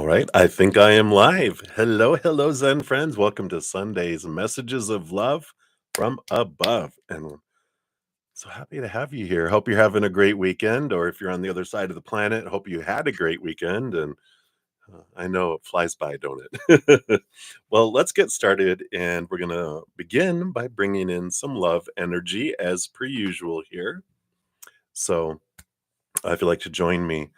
All right, I think I am live. Hello, hello, Zen friends. Welcome to Sunday's Messages of Love from Above. And so happy to have you here. Hope you're having a great weekend, or if you're on the other side of the planet, hope you had a great weekend. And I know it flies by, don't it? Well, let's get started. And we're going to begin by bringing in some love energy as per usual here. So if you'd like to join me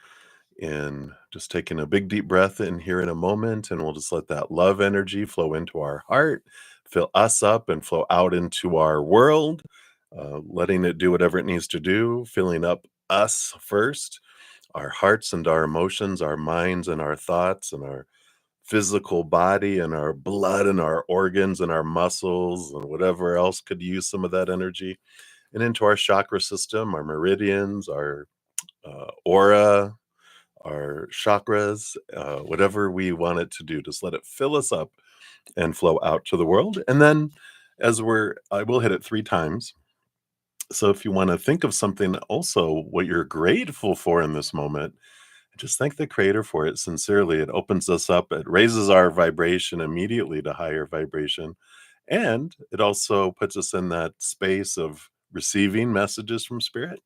in just taking a big deep breath in here in a moment, and we'll just let that love energy flow into our heart, fill us up, and flow out into our world, letting it do whatever it needs to do, filling up us first, our hearts and our emotions, our minds and our thoughts, and our physical body, and our blood, and our organs, and our muscles, and whatever else could use some of that energy, and into our chakra system, our meridians, our aura, our chakras, whatever we want it to do. Just let it fill us up and flow out to the world. And then I will hit it 3 times. So if you want to think of something also, what you're grateful for in this moment, just thank the creator for it sincerely. It opens us up. It raises our vibration immediately to higher vibration. And it also puts us in that space of receiving messages from spirit,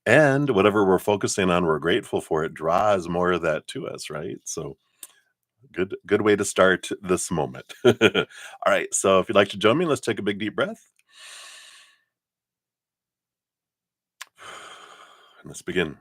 and whatever we're focusing on, we're grateful for, it draws more of that to us, right? So good way to start this moment. All right, so if you'd like to join me, let's take a big deep breath and let's begin.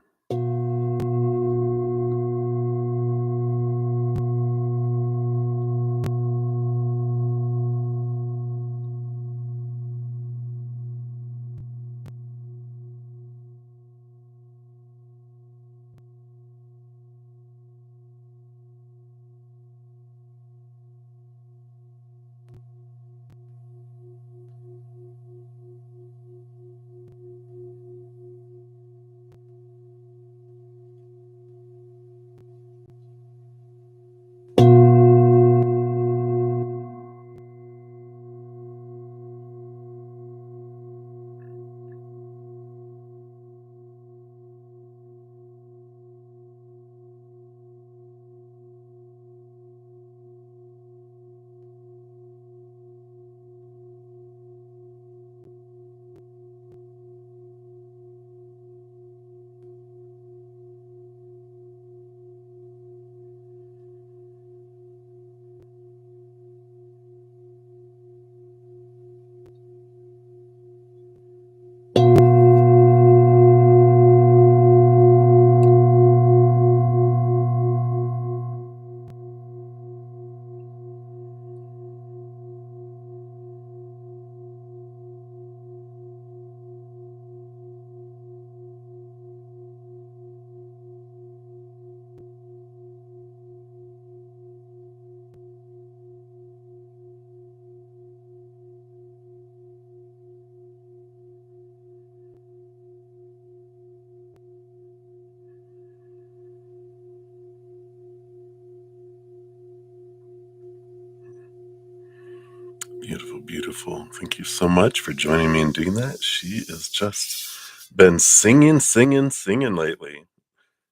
Beautiful, beautiful. Thank you so much for joining me and doing that. She has just been singing, singing, singing lately.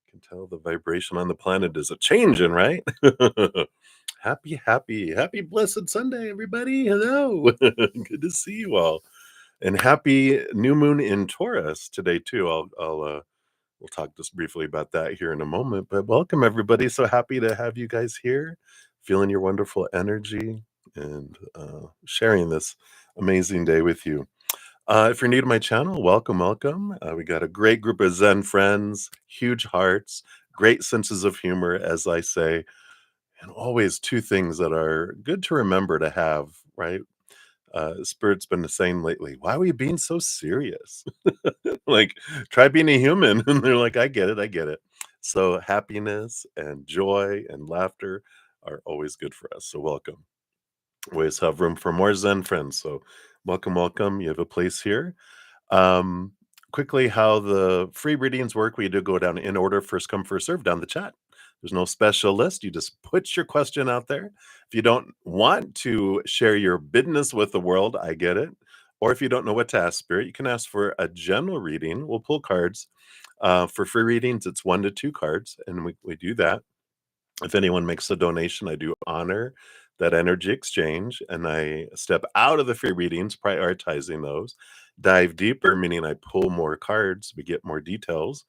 Can tell the vibration on the planet is a changing, right? Happy blessed Sunday, everybody. Hello. Good to see you all. And happy new moon in Taurus today too. We'll talk just briefly about that here in a moment. But welcome everybody. So happy to have you guys here, feeling your wonderful energy and sharing this amazing day with you. If you're new to my channel, welcome, welcome. We got a great group of Zen friends, huge hearts, great senses of humor, as I say, and always two things that are good to remember to have, right? Spirit's been saying lately, why are we being so serious? Like, try being a human. And they're like, I get it, I get it. So happiness and joy and laughter are always good for us. So welcome. Always have room for more Zen friends. So welcome, welcome. You have a place here. Um, Quickly, how the free readings work, we do go down in order, first come, first serve down the chat. There's no special list. You just put your question out there. If you don't want to share your business with the world, I get it. Or if you don't know what to ask Spirit, you can ask for a general reading. We'll pull cards. For free readings, it's 1 to 2 cards, and we do that. If anyone makes a donation, I do honor that energy exchange, and I step out of the free readings, prioritizing those, dive deeper, meaning I pull more cards, we get more details.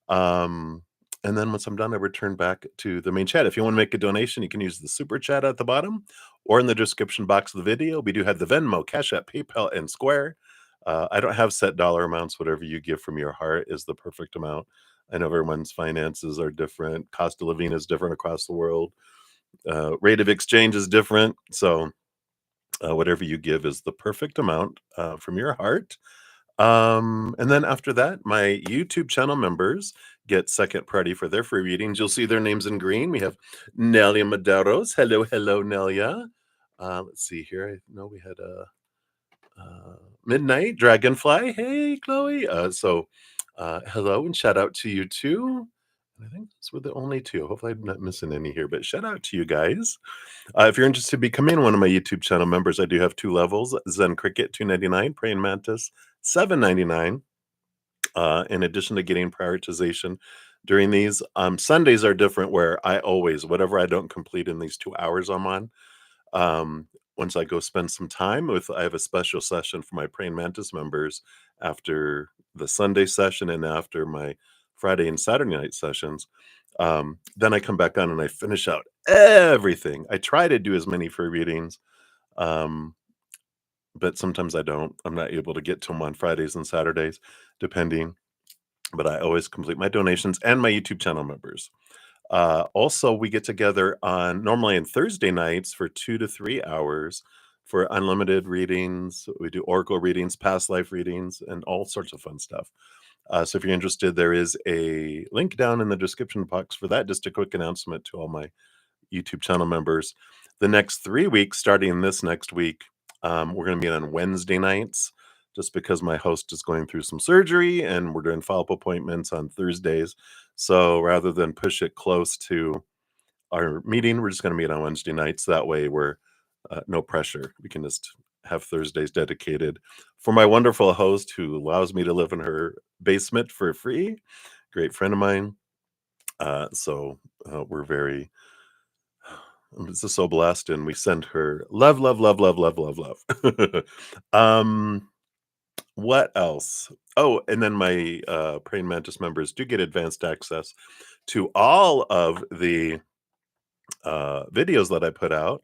Um, and then once I'm done, I return back to the main chat. If you want to make a donation, you can use the super chat at the bottom or in the description box of the video. We do have the Venmo, Cash App, PayPal, and Square. I don't have set dollar amounts. Whatever you give from your heart is the perfect amount. I know everyone's finances are different. Cost of living is different across the world. Rate of exchange is different. So whatever you give is the perfect amount from your heart. And then after that, my YouTube channel members get second priority for their free readings. You'll see their names in green. We have Nelia Maderos. Hello, hello, Nelia. Let's see here. I know we had a Midnight Dragonfly. Hey, Chloe. Hello and shout out to you too. And I think those were the only two. Hopefully, I'm not missing any here, but shout out to you guys. If you're interested in becoming one of my YouTube channel members, I do have two levels: Zen Cricket $2.99, Praying Mantis $7.99. In addition to getting prioritization during these, Sundays are different. Where I always, whatever I don't complete in these 2 hours I'm on, um, once I go spend some time with, I have a special session for my Praying Mantis members after the Sunday session and after my Friday and Saturday night sessions. Then I come back on and I finish out everything. I try to do as many free readings, um, but sometimes I don't. I'm not able to get to them on Fridays and Saturdays, depending. But I always complete my donations and my YouTube channel members. Also, we get together on normally on Thursday nights for 2 to 3 hours for unlimited readings. We do oracle readings, past life readings, and all sorts of fun stuff. So if you're interested, there is a link down in the description box for that. Just a quick announcement to all my YouTube channel members. The next 3 weeks, starting this next week, we're going to meet on Wednesday nights just because my host is going through some surgery and we're doing follow up appointments on Thursdays. So rather than push it close to our meeting, we're just going to meet on Wednesday nights. That way, we're no pressure. We can just have Thursdays dedicated for my wonderful host who allows me to live in her basement for free. Great friend of mine. We're very I'm just so blessed, and we send her love, love, love, love, love, love, love. um, what else? Oh, and then my Praying Mantis members do get advanced access to all of the videos that I put out.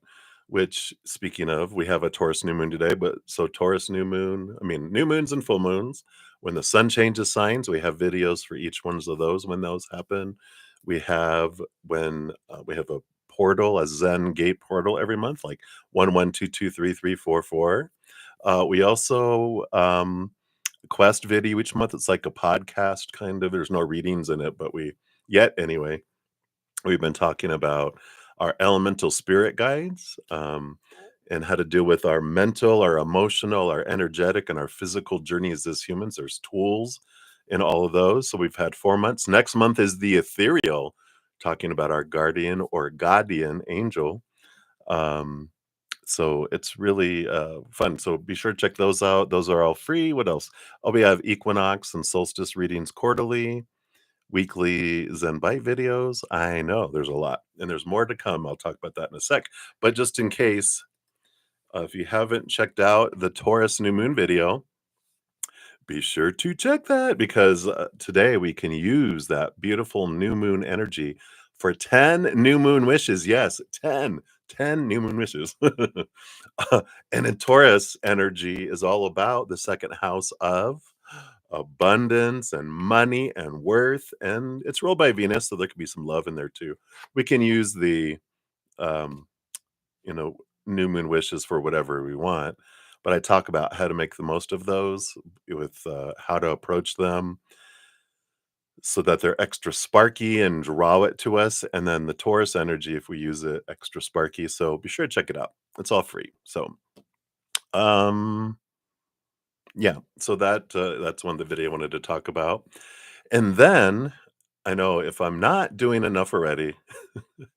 Which, speaking of, we have a Taurus new moon today, but so Taurus new moon, I mean, new moons and full moons. When the sun changes signs, we have videos for each ones of those when those happen. We have when we have a portal, a Zen Gate portal every month, like 11223344. We also quest video each month. It's like a podcast kind of. There's no readings in it, but yet anyway, we've been talking about our elemental spirit guides, and how to deal with our mental, our emotional, our energetic, and our physical journeys as humans. There's tools in all of those. So we've had 4 months. Next month is the ethereal, talking about our guardian or guardian angel. Um, so it's really fun. So be sure to check those out. Those are all free. What else? Oh, we have Equinox and Solstice readings quarterly, weekly Zen Byte videos. I know there's a lot, and there's more to come. I'll talk about that in a sec. But just in case, if you haven't checked out the Taurus new moon video, be sure to check that because today we can use that beautiful new moon energy for 10 new moon wishes. Yes, 10 new moon wishes. And in Taurus, energy is all about the second house of abundance and money and worth. And it's ruled by Venus, so there could be some love in there too. We can use the, um, you know, new moon wishes for whatever we want. But I talk about how to make the most of those with how to approach them so that they're extra sparky and draw it to us. And then the Taurus energy, if we use it, extra sparky. So be sure to check it out. It's all free. So, um, yeah. So that's one of the video I wanted to talk about. And then I know if I'm not doing enough already,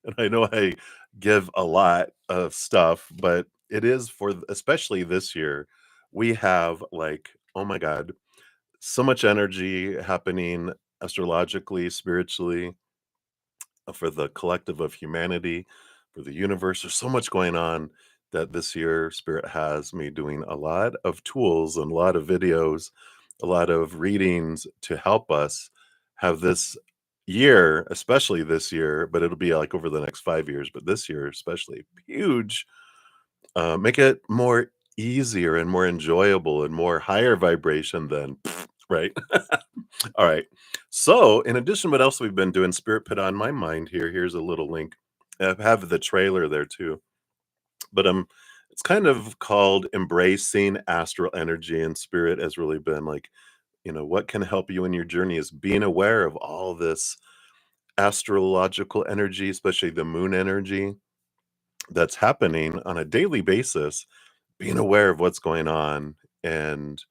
and I know I give a lot of stuff, but it is for especially this year, we have like, oh my God, so much energy happening astrologically, spiritually. for the collective of humanity, for the universe. There's so much going on that this year Spirit has me doing a lot of tools and a lot of videos, a lot of readings to help us have this year, especially this year, but it'll be like over the next 5 years, but this year especially huge, make it more easier and more enjoyable and more higher vibration than right. All right. So, in addition, what else we've been doing? Spirit put on my mind here. Here's a little link. I have the trailer there too, but it's kind of called "Embracing Astral Energy," and Spirit has really been like, what can help you in your journey is being aware of all this astrological energy, especially the moon energy that's happening on a daily basis. Being aware of what's going on, and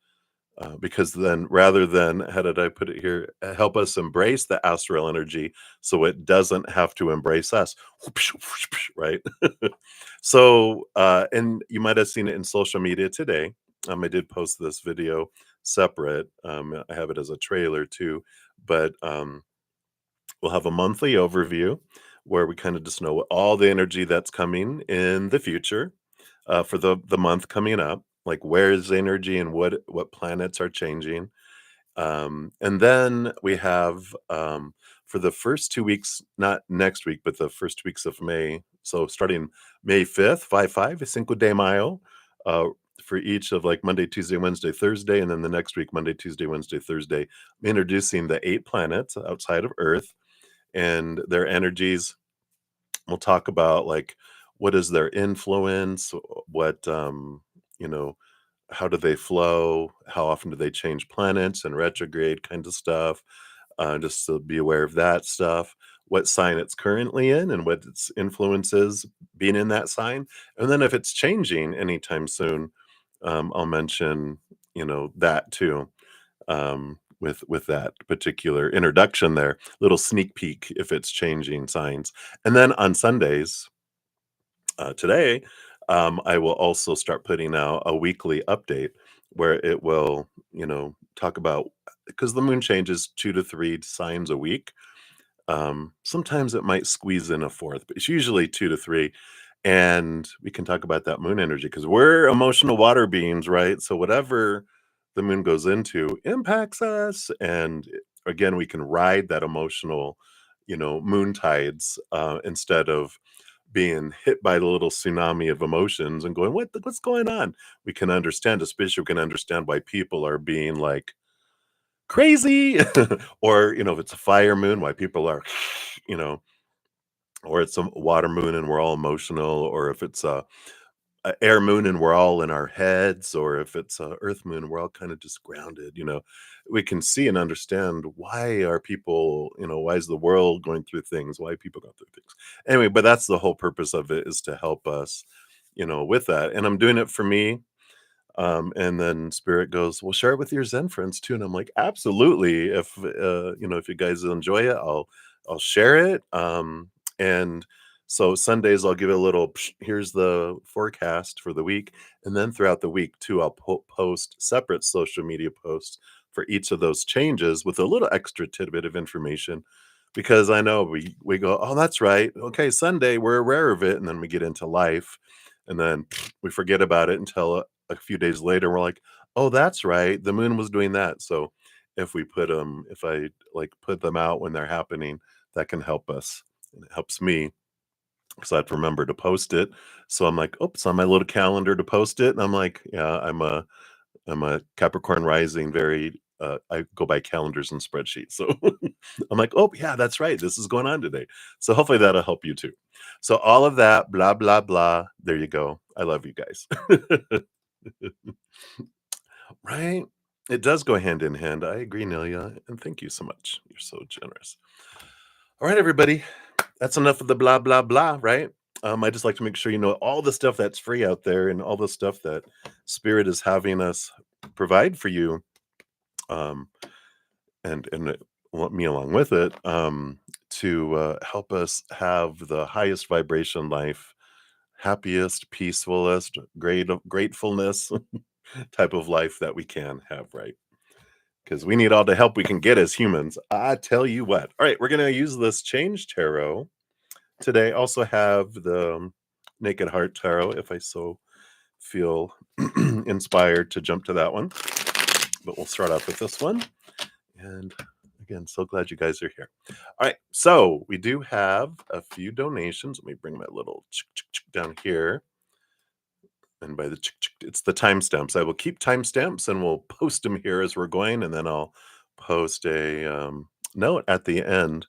because then rather than how did I put it here? Help us embrace the astral energy so it doesn't have to embrace us, right? So, and you might have seen it in social media today. I did post this video separate. I have it as a trailer too, but we'll have a monthly overview where we kind of just know all the energy that's coming in the future for the month coming up, like where is the energy and what planets are changing. And then we have for the first 2 weeks, not next week, but the first 2 weeks of May. So starting May 5th, 5 Cinco de Mayo, uh, for each of like Monday, Tuesday, Wednesday, Thursday, and then the next week, Monday, Tuesday, Wednesday, Thursday, I'm introducing the 8 planets outside of Earth and their energies. We'll talk about like what is their influence, what you know, how do they flow, how often do they change planets and retrograde kind of stuff. Just to be aware of that stuff, what sign it's currently in and what its influences being in that sign. And then if it's changing anytime soon, I'll mention, that too, with that particular introduction there, little sneak peek if it's changing signs. And then on Sundays, today, I will also start putting out a weekly update where it will, talk about because the moon changes 2 to 3 signs a week. Sometimes it might squeeze in a fourth, but it's usually 2 to 3. And we can talk about that moon energy because we're emotional water beings, right? So whatever the moon goes into impacts us. And again, we can ride that emotional, moon tides instead of being hit by the little tsunami of emotions and going, what's going on? We can understand, especially we can understand why people are being like crazy or if it's a fire moon why people are you know or it's a water moon and we're all emotional, or if it's a air moon and we're all in our heads, or if it's a earth moon we're all kind of just grounded. We can see and understand why are people, why is the world going through things, why people go through things anyway. But that's the whole purpose of it, is to help us, with that. And I'm doing it for me. And then Spirit goes, "Well, share it with your Zen friends too." And I'm like, "Absolutely! If you guys enjoy it, I'll share it." And so Sundays I'll give it a little. Here's the forecast for the week, and then throughout the week too, I'll post separate social media posts for each of those changes with a little extra tidbit of information, because I know we go, "Oh, that's right. Okay, Sunday, we're aware of it," and then we get into life, and then we forget about it until a few days later. We're like, "Oh, that's right. The moon was doing that." So if I like put them out when they're happening, that can help us. And it helps me because I have to remember to post it. So I'm like, "Oops, on my little calendar to post it." And I'm like, "Yeah, I'm a Capricorn rising, very I go by calendars and spreadsheets." So I'm like, "Oh, yeah, that's right. This is going on today." So hopefully that'll help you too. So all of that, blah, blah, blah. There you go. I love you guys. Right? It does go hand in hand. I agree, Nelia. And thank you so much. You're so generous. All right, everybody. That's enough of the blah, blah, blah, right? I just like to make sure you know all the stuff that's free out there and all the stuff that Spirit is having us provide for you. Um, and want me along with it, to help us have the highest vibration life, happiest, peacefulest, gratefulness type of life that we can have, right? because we need all the help we can get as humans. I tell you what. All right, we're gonna use this change tarot today. Also have the Naked Heart Tarot if I so feel inspired to jump to that one. But we'll start off with this one. And again, so glad you guys are here. All right, so we do have a few donations. Let me bring my little down here. And by the it's the timestamps. I will keep timestamps and we'll post them here as we're going, and then I'll post a note at the end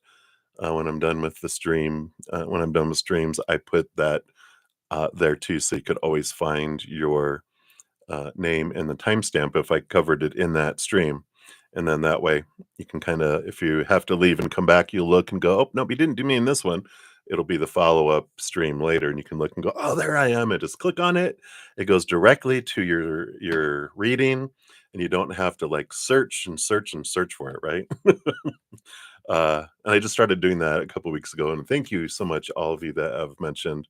when I'm done with the stream. When I'm done with streams, I put that there too, so you could always find your name and the timestamp if I covered it in that stream. And then that way you can kind of, if you have to leave and come back, you look and go, oh, no, you didn't do me in this one. It'll be the follow-up stream later, and you can look and go, oh, there I am. And just click on it. It goes directly to your reading, and you don't have to like search and search and search for it, right? And I just started doing that a couple weeks ago. And thank you so much, all of you that have mentioned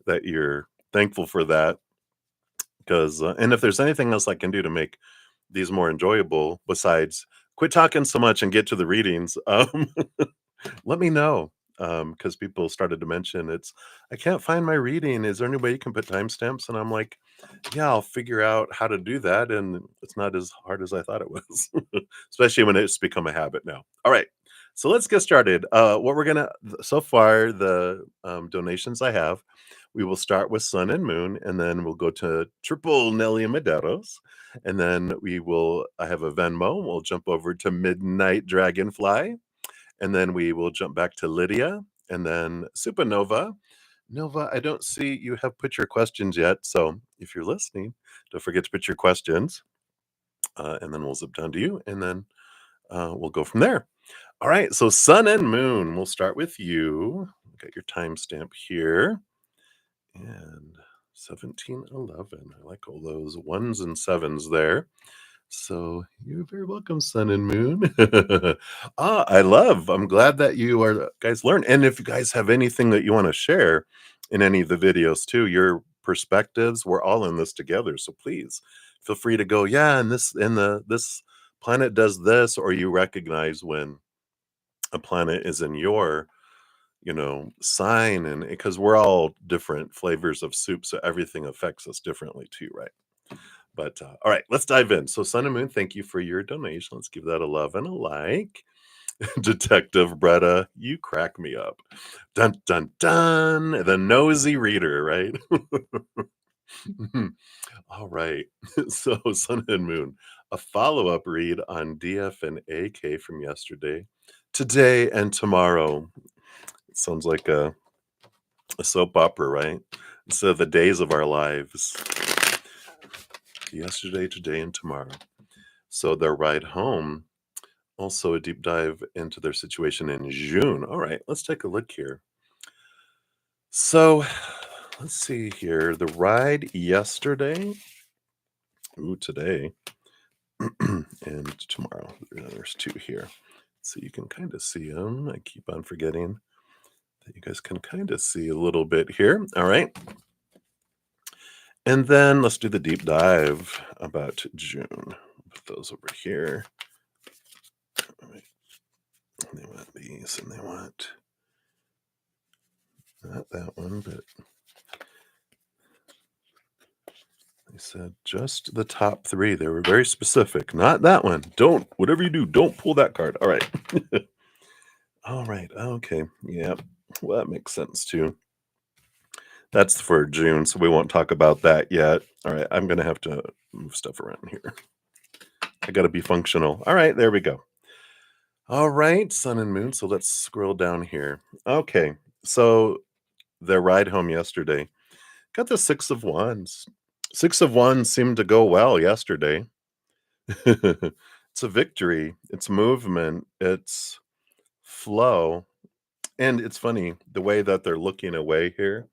that you're thankful for that. Because and if there's anything else I can do to make these more enjoyable besides quit talking so much and get to the readings, let me know. Because people started to mention I can't find my reading. Is there any way you can put timestamps? And I'm like, yeah, I'll figure out how to do that. And it's not as hard as I thought it was, especially when it's become a habit now. All right. So let's get started. What we're gonna so far the donations I have, we will start with Sun and Moon, and then we'll go to Triple Nelly and Medeiros, and then I have a Venmo. We'll jump over to Midnight Dragonfly, and then we will jump back to Lydia, and then Supernova. Nova, I don't see you have put your questions yet, so if you're listening, don't forget to put your questions, and then we'll zip down to you, and then we'll go from there. All right, so Sun and Moon, we'll start with you. Got your timestamp here. And 1711. I like all those ones and sevens there. So you're very welcome, Sun and Moon. I'm glad that you are guys learn. And if you guys have anything that you want to share in any of the videos too, your perspectives, we're all in this together. So please feel free to go, yeah, and this planet does this, or you recognize when a planet is in your sign, and because we're all different flavors of soup, so everything affects us differently too, right? But all right, let's dive in. So Sun and Moon, thank you for your donation. Let's give that a love and a like. Detective Bretta, you crack me up. Dun dun dun, the nosy reader, right? All right. So Sun and Moon, a follow-up read on DF and AK from yesterday, today, and tomorrow. It sounds like a soap opera, right? So the days of our lives, yesterday, today, and tomorrow. So their ride home, also a deep dive into their situation in June. All right, let's take a look here. So let's see here. The ride yesterday, today, and tomorrow. There's two here. So you can kind of see them. I keep on forgetting that you guys can kind of see a little bit here. All right. And then let's do the deep dive about June. Put those over here. All right. They want these, and they want not that one, but they said just the top three. They were very specific. Not that one. Whatever you do, don't pull that card. All right. All right. Okay. Yeah. Well, that makes sense too. That's for June, so we won't talk about that yet. All right. I'm going to have to move stuff around here. I got to be functional. All right. There we go. All right. Sun and Moon. So let's scroll down here. Okay. So their ride home yesterday got the Six of Wands. Six of Wands seemed to go well yesterday. It's a victory. It's movement. It's flow. And it's funny the way that they're looking away here.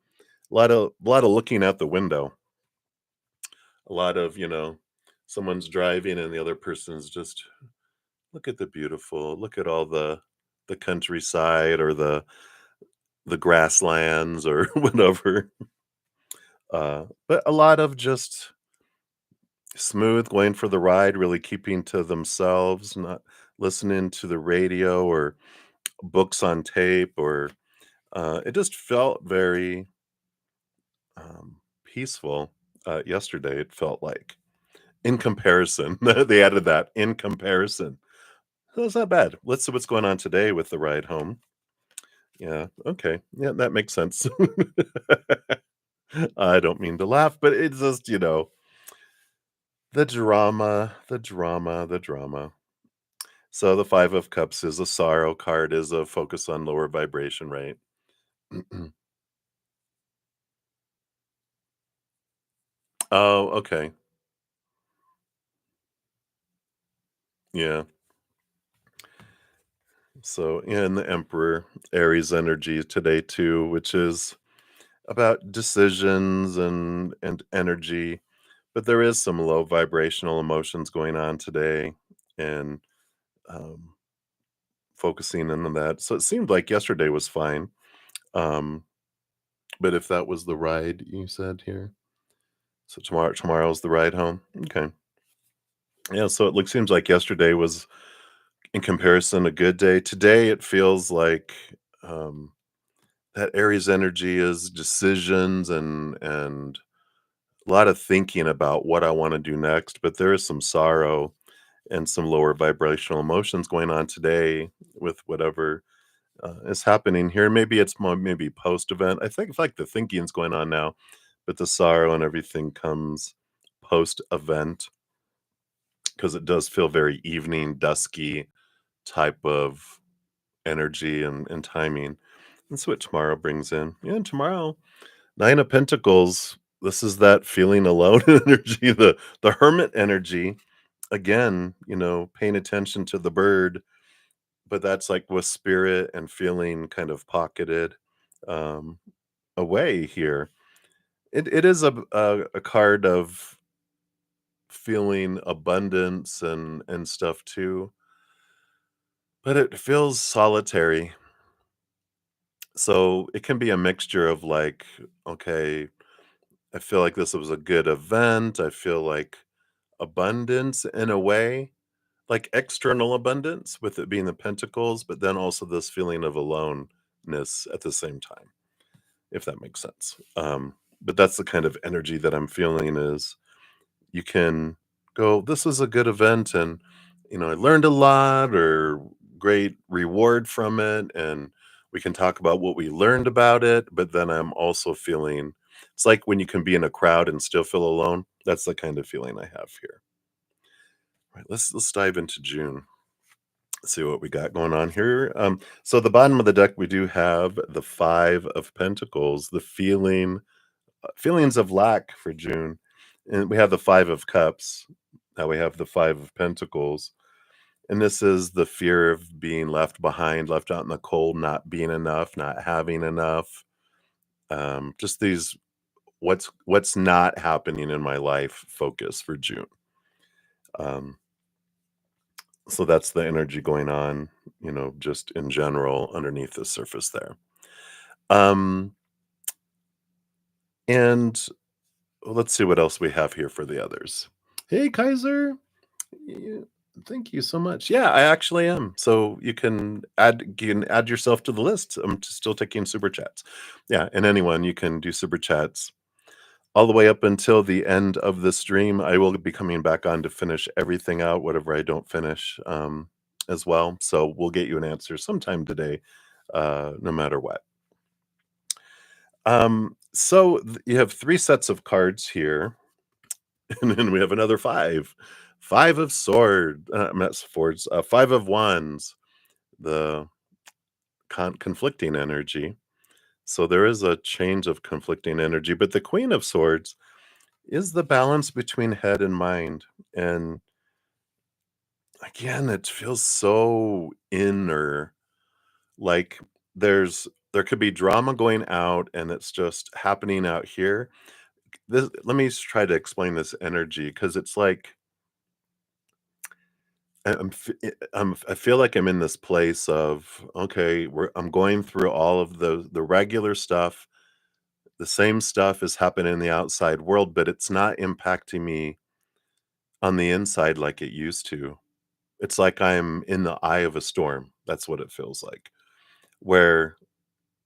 A lot of looking out the window. A lot of, someone's driving and the other person's just look at the beautiful, look at all the countryside or the grasslands or whatever. But a lot of just smooth, going for the ride, really keeping to themselves, not listening to the radio or books on tape or it just felt very peaceful yesterday. It felt like in comparison, they added that in comparison. So it's not bad. Let's see what's going on today with the ride home. Yeah. Okay. Yeah, that makes sense. I don't mean to laugh, but it's just, the drama, the drama, the drama. So the 5 of Cups is a sorrow card, is a focus on lower vibration, right? Oh, okay. Yeah. So, yeah, and the Emperor, Aries energy today too, which is about decisions and energy, but there is some low vibrational emotions going on today and um, focusing in on that. So it seemed like yesterday was fine. Um, but if that was the ride you said here, so tomorrow's the ride home. Okay. Yeah, so seems like yesterday was in comparison a good day. Today it feels like um that Aries energy is decisions and a lot of thinking about what I want to do next, but there is some sorrow and some lower vibrational emotions going on today with whatever is happening here. Maybe it's more maybe post event. I think like the thinking's going on now, but the sorrow and everything comes post event because it does feel very evening, dusky type of energy and timing. That's what tomorrow brings in. Yeah, and tomorrow, Nine of Pentacles. This is that feeling alone energy, the hermit energy. Again, paying attention to the bird, but that's like with spirit and feeling kind of pocketed um, away here. It is a card of feeling abundance and stuff too, but it feels solitary. So it can be a mixture of like, okay, I feel like this was a good event. I feel like abundance in a way, like external abundance with it being the pentacles, but then also this feeling of aloneness at the same time, if that makes sense. But that's the kind of energy that I'm feeling is you can go, this was a good event and I learned a lot or great reward from it and we can talk about what we learned about it, but then I'm also feeling it's like when you can be in a crowd and still feel alone. That's the kind of feeling I have here. Right, let's dive into June. See what we got going on here. So the bottom of the deck, we do have the 5 of Pentacles, the feelings of lack for June, and we have the 5 of Cups. Now we have the 5 of Pentacles, and this is the fear of being left behind, left out in the cold, not being enough, not having enough. Just these what's not happening in my life focus for June. Um, so that's the energy going on, just in general underneath the surface there. Um, and let's see what else we have here for the others. Hey, Kaiser. Yeah, thank you so much. Yeah, I actually am. So you can add yourself to the list. I'm still taking super chats. Yeah, and anyone you can do super chats all the way up until the end of the stream. I will be coming back on to finish everything out, whatever I don't finish, as well. So we'll get you an answer sometime today, no matter what. You have 3 sets of cards here, and then we have another 5. 5 of Swords, not swords, 5 of Wands, the conflicting energy. So there is a change of conflicting energy, but the Queen of Swords is the balance between head and mind. And again, it feels so inner, like there could be drama going out and it's just happening out here. Let me try to explain this energy because it's like I feel like I'm in this place of okay, I'm going through all of the regular stuff. The same stuff is happening in the outside world, but it's not impacting me on the inside like it used to. It's like I'm in the eye of a storm. That's what it feels like. Where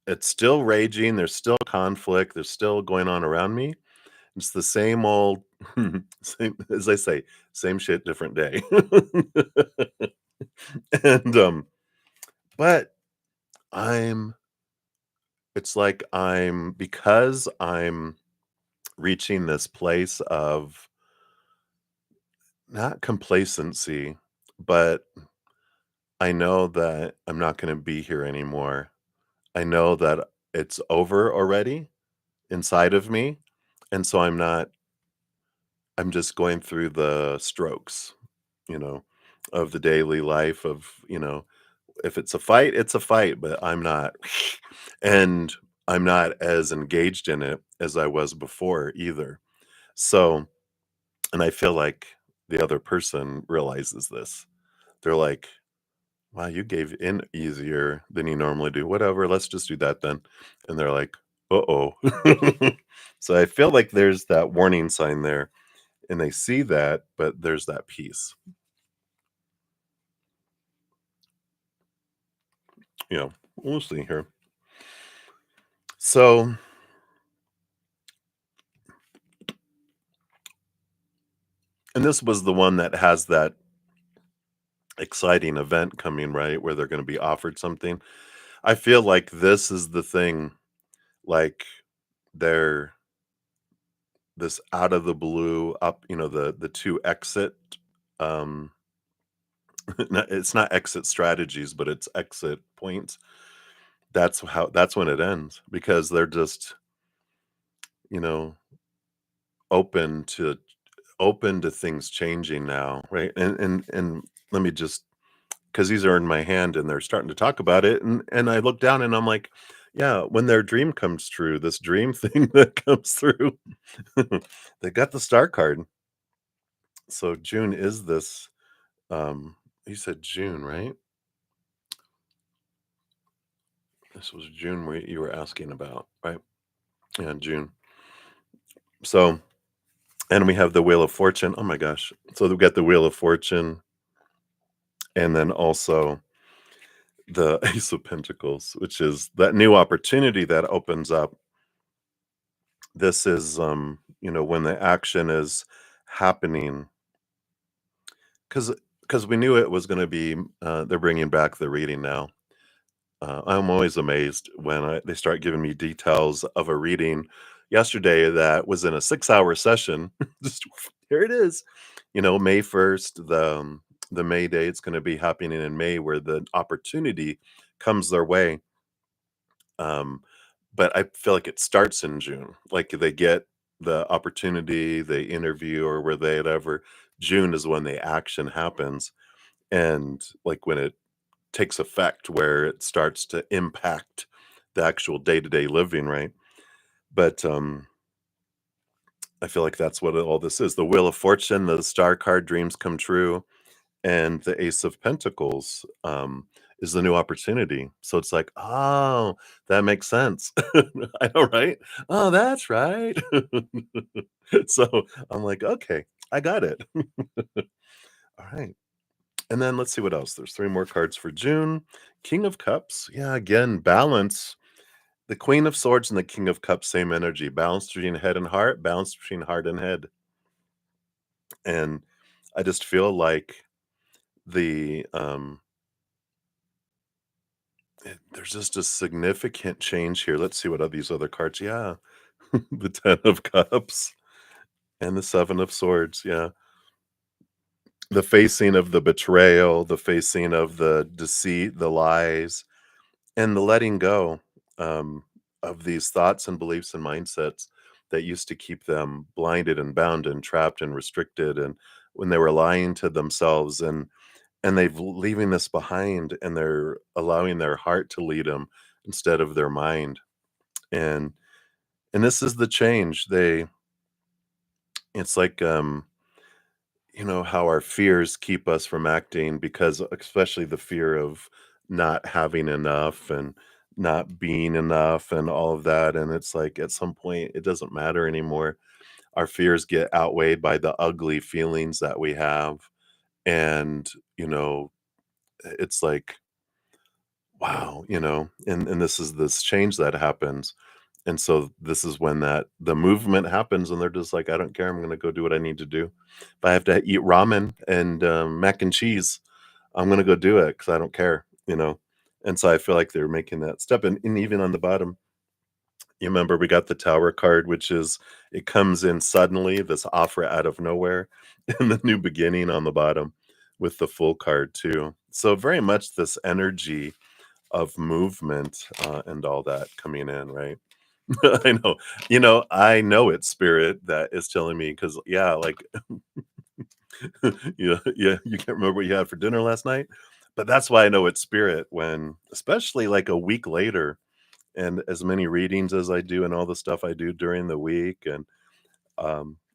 it's still raging, there's still conflict, there's still going on around me. It's the same old, same, as I say, same shit, different day. and but I'm it's like because I'm reaching this place of not complacency, but I know that I'm not going to be here anymore. I know that it's over already inside of me. And so I'm just going through the strokes, you know, of the daily life of, if it's a fight, but I'm not. And I'm not as engaged in it as I was before either. So, and I feel like the other person realizes this. They're like, wow, you gave in easier than you normally do. Whatever, let's just do that then. And they're like, uh-oh. So I feel like there's that warning sign there, and they see that, but there's that piece, we'll see here. So, and this was the one that has that exciting event coming, right? Where they're going to be offered something. I feel like this is the thing, like they're this out of the blue up, the two exit um it's not exit strategies, but it's exit points. That's when it ends because they're just, you know, open to things changing now, right? And let me just because these are in my hand and they're starting to talk about it, and I look down and I'm like, yeah, when their dream comes true, this dream thing that comes through, they got the star card. So June is this. You said June, right? This was June where you were asking about, right? Yeah, June. So, and we have the Wheel of Fortune. Oh my gosh. So we've got the Wheel of Fortune and then also the Ace of Pentacles, which is that new opportunity that opens up. This is, when the action is happening, because we knew it was going to be, they're bringing back the reading now. I'm always amazed when they start giving me details of a reading yesterday that was in a 6-hour session. Just here it is, May 1st, the May day. It's going to be happening in May, where the opportunity comes their way. But I feel like it starts in June. Like they get the opportunity, they interview, or where they whatever. June is when the action happens, and like when it takes effect where it starts to impact the actual day-to-day living, right? But, I feel like that's what all this is. The Wheel of Fortune, the star card, dreams come true, and the Ace of Pentacles, is the new opportunity. So it's like, "Oh, that makes sense." I know, right? "Oh, that's right." So I'm like, "Okay, I got it." Alright. And then let's see what else. There's 3 more cards for June. King of Cups. Yeah, again, balance. The Queen of Swords and the King of Cups, same energy. Balance between head and heart, balance between heart and head. And I just feel like the there's just a significant change here. Let's see what are these other cards. Yeah. The 10 of Cups and the 7 of Swords. Yeah. The facing of the betrayal, the facing of the deceit, the lies, and the letting go, of these thoughts and beliefs and mindsets that used to keep them blinded and bound and trapped and restricted, and when they were lying to themselves, and they've leaving this behind, and they're allowing their heart to lead them instead of their mind. And and this is the change. It's like, how our fears keep us from acting, because especially the fear of not having enough and not being enough and all of that, and it's like at some point it doesn't matter anymore. our fears get outweighed by the ugly feelings that we have. And, it's like, wow, and this is this change that happens. And so this is when that the movement happens and they're just like, I don't care. I'm gonna go do what I need to do. If I have to eat ramen and mac and cheese, I'm gonna go do it because I don't care. And so I feel like they're making that step. And even on the bottom, you remember we got the tower card, which is it comes in suddenly, this offer out of nowhere, and the new beginning on the bottom with the full card too. So very much this energy of movement and all that coming in, right? I know. I know it's spirit that is telling me because, yeah, like, yeah, you can't remember what you had for dinner last night. But that's why I know it's spirit when, especially like a week later, and as many readings as I do and all the stuff I do during the week. And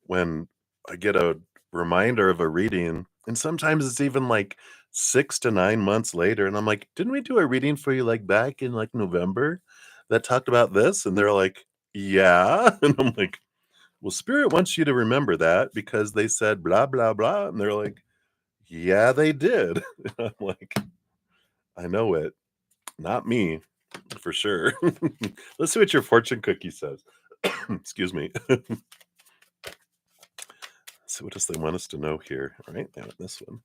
when I get a reminder of a reading, and sometimes it's even like 6 to 9 months later, and I'm like, didn't we do a reading for you like back in like November that talked about this? And they're like, yeah. And I'm like, well, Spirit wants you to remember that because they said blah, blah, blah. And they're like, yeah, they did. And I'm like, I know it, not me for sure. Let's see what your fortune cookie says. Excuse me. So what does they want us to know here? All right, now this one.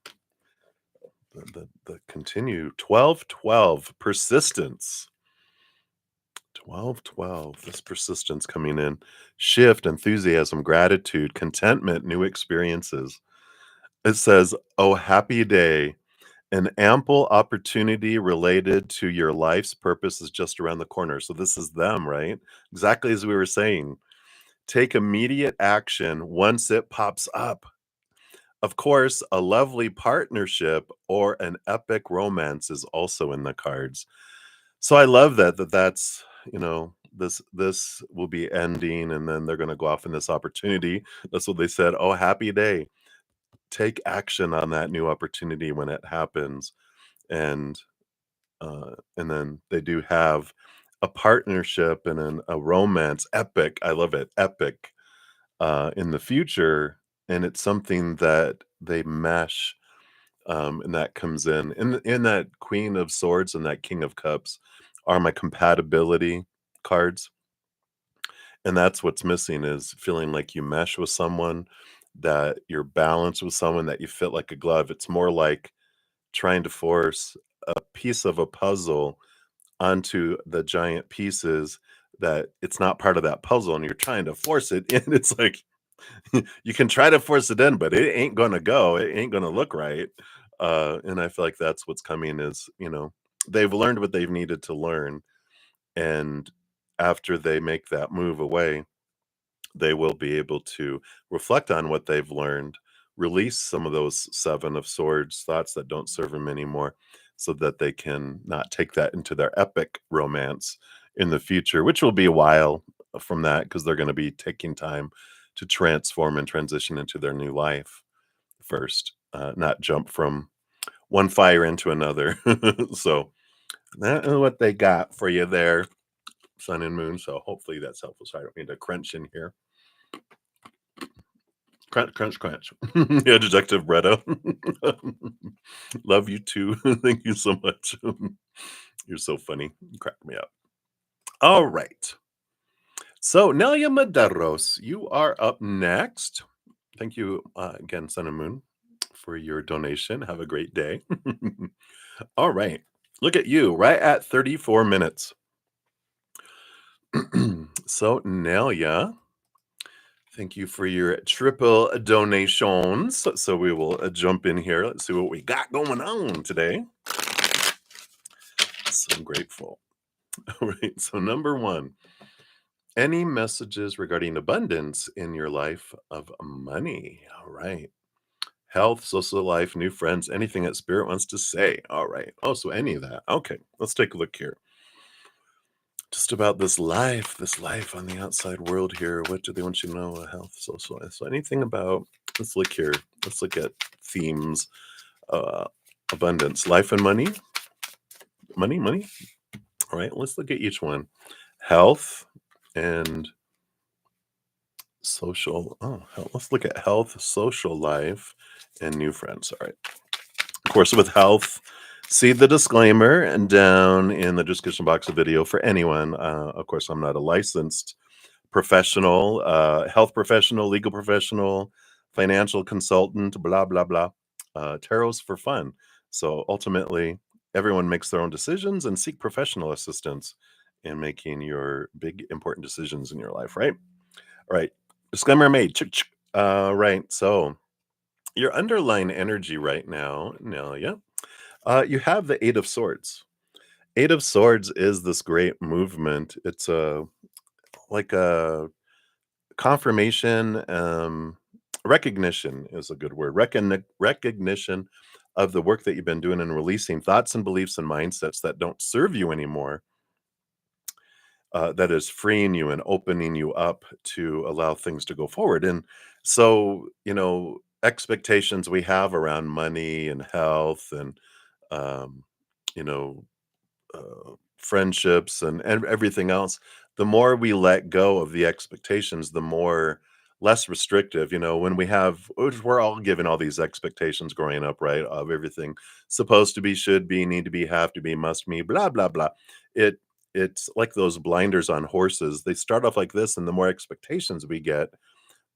The continue 12-12 persistence. 12-12. This persistence coming in. Shift, enthusiasm, gratitude, contentment, new experiences. It says, oh, happy day. An ample opportunity related to your life's purpose is just around the corner. So this is them, right? Exactly as we were saying. Take immediate action once it pops up. Of course, a lovely partnership or an epic romance is also in the cards. So I love that's, this will be ending and then they're going to go off in this opportunity. That's what they said. Oh, happy day. Take action on that new opportunity when it happens. And and then they do have a partnership and a romance epic. I love it. Epic in the future. And it's something that they mesh and that comes in that Queen of Swords and that King of Cups are my compatibility cards, and that's what's missing is feeling like you mesh with someone, that you're balanced with someone, that you fit like a glove. It's more like trying to force a piece of a puzzle onto the giant pieces that it's not part of that puzzle, and you're trying to force it in. It's like you can try to force it in, but it ain't gonna go. It ain't gonna look right. And I feel like that's what's coming is, they've learned what they've needed to learn. And after they make that move away, they will be able to reflect on what they've learned, release some of those Seven of Swords thoughts that don't serve them anymore, so that they can not take that into their epic romance in the future, which will be a while from that because they're going to be taking time to transform and transition into their new life first, not jump from one fire into another. So that is what they got for you there, Sun and Moon. So hopefully that's helpful. So I don't need to crunch in here. Crunch, crunch, crunch. Yeah, Detective Bretta. Love you too. Thank you so much. You're so funny. You crack me up. All right. So, Nelia Maderos, you are up next. Thank you again, Sun and Moon, for your donation. Have a great day. All right. Look at you, right at 34 minutes. So, Nelia, thank you for your triple donations. So we will jump in here. Let's see what we got going on today. So grateful. All right. So number one, any messages regarding abundance in your life of money? All right. Health, social life, new friends, anything that spirit wants to say. All right. Oh, so any of that. Okay. Let's take a look here. Just about this life on the outside world here. What do they want you to know? Health, social life. So anything about, let's look here. Let's look at themes. Abundance, life and money. Money. All right. Let's look at each one. Health and Social. Oh, let's look at health, social life, and new friends. All right. Of course, with health, see the disclaimer and down in the description box of video for anyone. Of course, I'm not a licensed professional, health professional, legal professional, financial consultant, blah, blah, blah. Tarot's for fun. So ultimately, everyone makes their own decisions and seek professional assistance in making your big, important decisions in your life, right? All right. Disclaimer made. Chick, chick. Right. So your underlying energy right now, yeah. You have the Eight of Swords. Eight of Swords is this great movement. It's a like a confirmation, recognition is a good word. Recognition of the work that you've been doing and releasing thoughts and beliefs and mindsets that don't serve you anymore, that is freeing you and opening you up to allow things to go forward. And so, expectations we have around money and health and, um, you know, friendships and everything else, the more we let go of the expectations, the more less restrictive, when we have, which we're all given all these expectations growing up, right? Of everything supposed to be, should be, need to be, have to be, must be, blah, blah, blah. It it's like those blinders on horses. They start off like this, and the more expectations we get,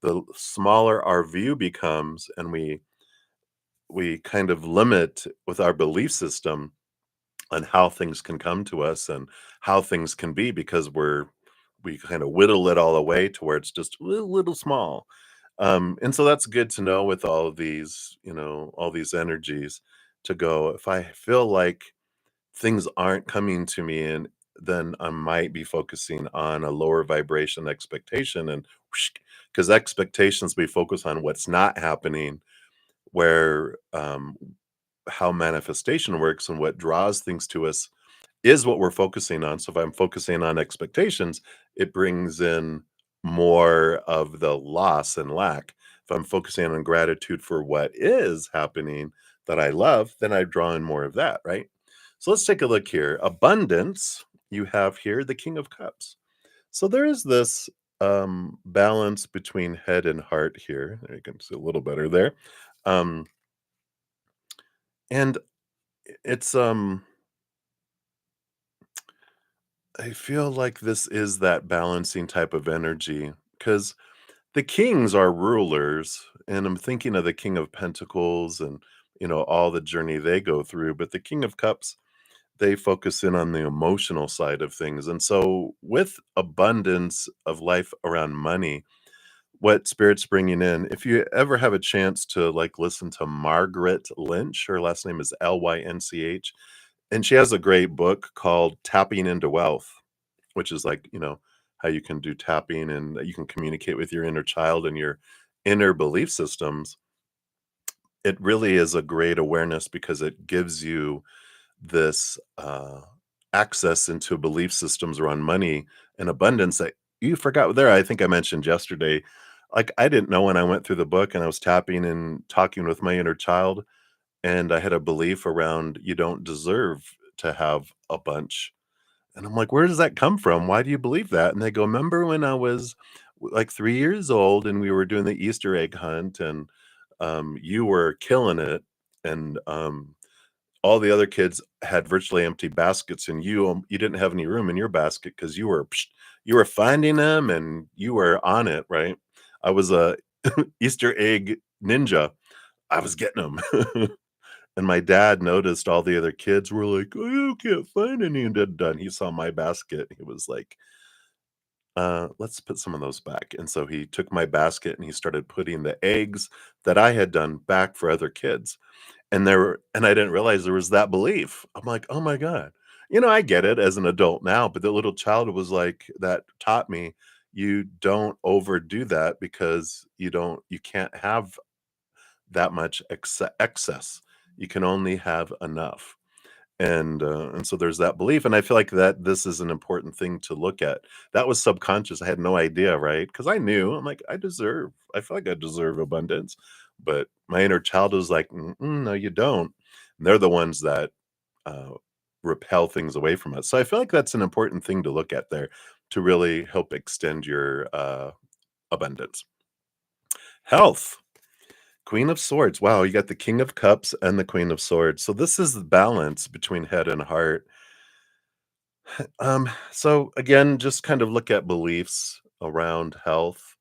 the smaller our view becomes, and we kind of limit with our belief system on how things can come to us and how things can be because we kind of whittle it all away to where it's just a little small. And so that's good to know with all of these, all these energies to go. If I feel like things aren't coming to me, and then I might be focusing on a lower vibration expectation, and because expectations, we focus on what's not happening, where how manifestation works and what draws things to us is what we're focusing on. So if I'm focusing on expectations, it brings in more of the loss and lack. If I'm focusing on gratitude for what is happening that I love, then I draw in more of that, right? So let's take a look here. Abundance, you have here the King of Cups. So there is this balance between head and heart here. There you can see a little better there. Um, and it's I feel like this is that balancing type of energy because the kings are rulers, and I'm thinking of the King of Pentacles and all the journey they go through. But the King of Cups, they focus in on the emotional side of things. And so, with abundance of life around money, what Spirit's bringing in, if you ever have a chance to like listen to Margaret Lynch, her last name is Lynch, and she has a great book called Tapping into Wealth, which is like, how you can do tapping and you can communicate with your inner child and your inner belief systems. It really is a great awareness because it gives you this access into belief systems around money and abundance that you forgot there. I think I mentioned yesterday, like I didn't know when I went through the book and I was tapping and talking with my inner child, and I had a belief around you don't deserve to have a bunch, and I'm like, "Where does that come from? Why do you believe that?" And they go, "Remember when I was like 3 years old and we were doing the Easter egg hunt and you were killing it, and all the other kids had virtually empty baskets, and you didn't have any room in your basket because you were finding them and you were on it, right? I was a Easter egg ninja. I was getting them." And my dad noticed all the other kids were like, "Oh, you can't find any," and done. He saw my basket. He was like, let's put some of those back." And so he took my basket and he started putting the eggs that I had done back for other kids. And I didn't realize there was that belief. I'm like, "Oh my God." I get it as an adult now, but the little child was like that taught me you don't overdo that because you can't have that much excess. You can only have enough. And so there's that belief, and I feel like that this is an important thing to look at. That was subconscious. I had no idea, right? Because I knew. I'm like, I feel like I deserve abundance, but my inner child was like, "Mm-mm, no, you don't." And they're the ones that uh, repel things away from us. So I feel like that's an important thing to look at there to really help extend your abundance. Health, Queen of Swords. Wow, you got the King of Cups and the Queen of Swords. So this is the balance between head and heart. So again, just kind of look at beliefs around health.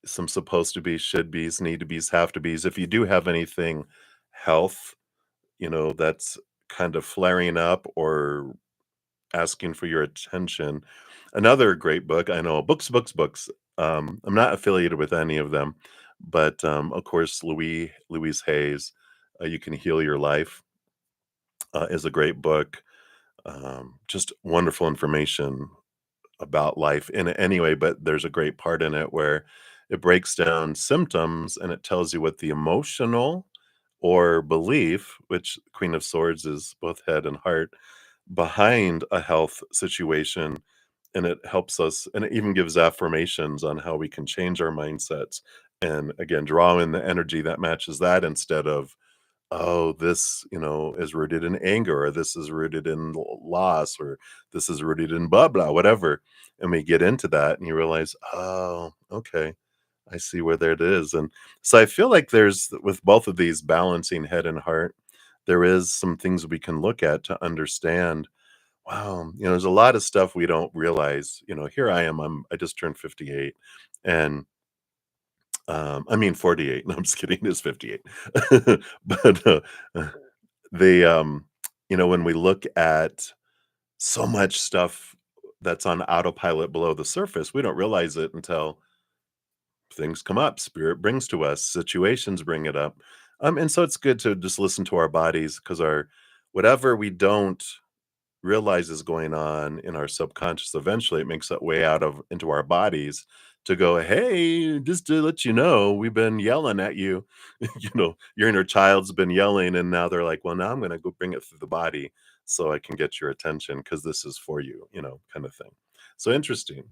Some supposed to be, should be's, need to be's, have to be's. If you do have anything health, that's kind of flaring up or asking for your attention. Another great book, I know, books, books, books. I'm not affiliated with any of them, but of course, Louise Hayes, "You Can Heal Your Life," is a great book. Just wonderful information about life in it anyway, but there's a great part in it where it breaks down symptoms and it tells you what the emotional or belief, which Queen of Swords is both head and heart, behind a health situation. And it helps us, and it even gives affirmations on how we can change our mindsets. And again, draw in the energy that matches that instead of, oh, this, is rooted in anger, or this is rooted in loss, or this is rooted in blah, blah, whatever. And we get into that and you realize, oh, okay, I see where there it is. And so I feel like there's, with both of these balancing head and heart, there is some things we can look at to understand. Wow, there's a lot of stuff we don't realize. Here I am, I just turned 58, and I mean 48. No, I'm just kidding. It's 58. But uh, the when we look at so much stuff that's on autopilot below the surface, we don't realize it until things come up, spirit brings to us, situations bring it up. And so it's good to just listen to our bodies, because our whatever we don't realize is going on in our subconscious, eventually it makes that way out of into our bodies to go, hey, just to let you know, we've been yelling at you. Your inner child's been yelling, and now they're like, well, now I'm going to go bring it through the body so I can get your attention, because this is for you, kind of thing. So interesting.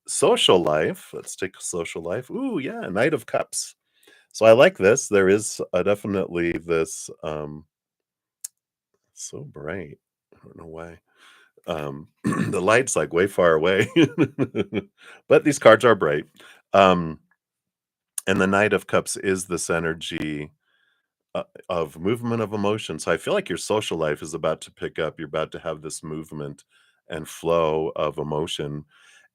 Social life, let's take social life. Ooh, yeah, Knight of Cups. So I like this. There is definitely this so bright, I don't know why. The light's, like, way far away, but these cards are bright. Um, and the Knight of Cups is this energy, of movement of emotion, so I feel like your social life is about to pick up, you're about to have this movement and flow of emotion,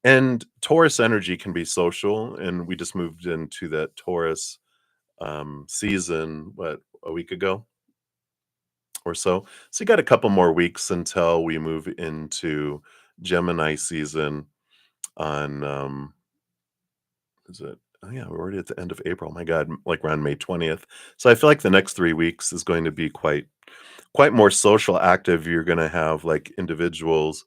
and Taurus energy can be social, and we just moved into that Taurus, season, what, a week ago or so? So you got a couple more weeks until we move into Gemini season on, is it, oh yeah, we're already at the end of April. My God, like around May 20th. So I feel like the next 3 weeks is going to be quite more social active. You're going to have like individuals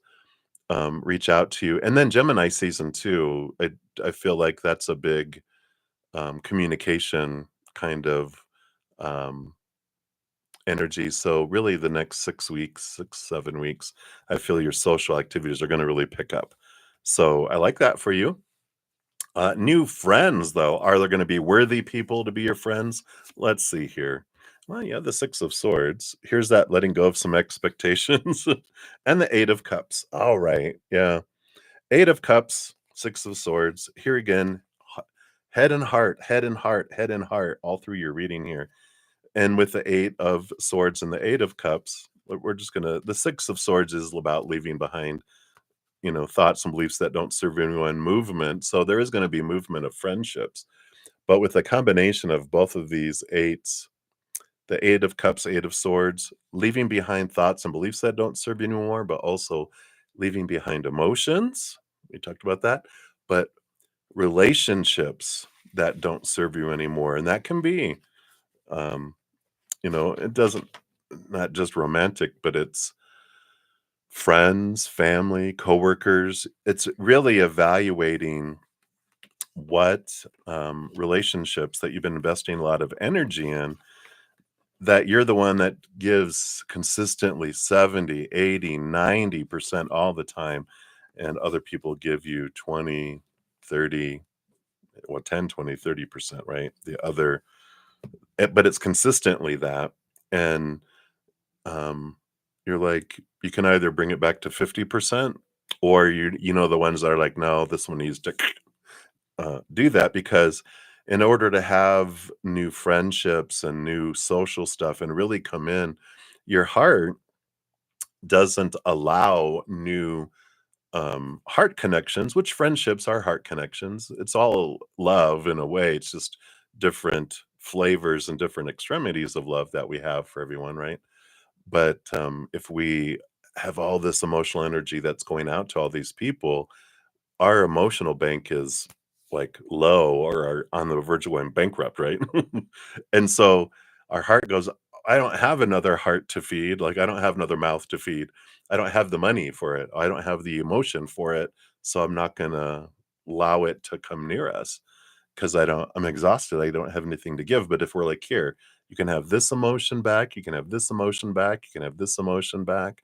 reach out to you, and then Gemini season two. I feel like that's a big communication kind of um, energy. So really, the next 6 weeks, 6 7 weeks, I feel your social activities are going to really pick up. So I like that for you. New friends, though, are there going to be worthy people to be your friends? Let's see here. Well, yeah, the Six of Swords. Here's that letting go of some expectations, and the Eight of Cups. All right, yeah, Eight of Cups, Six of Swords. Here again, head and heart, head and heart, head and heart, all through your reading here. And with the Eight of Swords and the Eight of Cups, we're just gonna. The Six of Swords is about leaving behind, thoughts and beliefs that don't serve anyone, movement. So there is going to be movement of friendships. But with a combination of both of these eights, the Eight of Cups, Eight of Swords, leaving behind thoughts and beliefs that don't serve you anymore, but also leaving behind emotions. We talked about that, but relationships that don't serve you anymore. And that can be, um, it doesn't, not just romantic, but it's friends, family, coworkers. It's really evaluating what relationships that you've been investing a lot of energy in, that you're the one that gives consistently 70, 80, 90% all the time, and other people give you 20, 30, well, 10, 20, 30%, right? The other, but it's consistently that. And um, you're like, you can either bring it back to 50%, or the ones that are like, no, this one needs to do that, because in order to have new friendships and new social stuff and really come in, your heart doesn't allow new heart connections, which friendships are heart connections. It's all love in a way. It's just different flavors and different extremities of love that we have for everyone, right? But if we have all this emotional energy that's going out to all these people, our emotional bank is like low, or are on the verge of going bankrupt, right? And so our heart goes, I don't have another heart to feed. Like, I don't have another mouth to feed. I don't have the money for it. I don't have the emotion for it. So I'm not going to allow it to come near us, because I'm exhausted. I don't have anything to give. But if we're like, here, you can have this emotion back. You can have this emotion back. You can have this emotion back.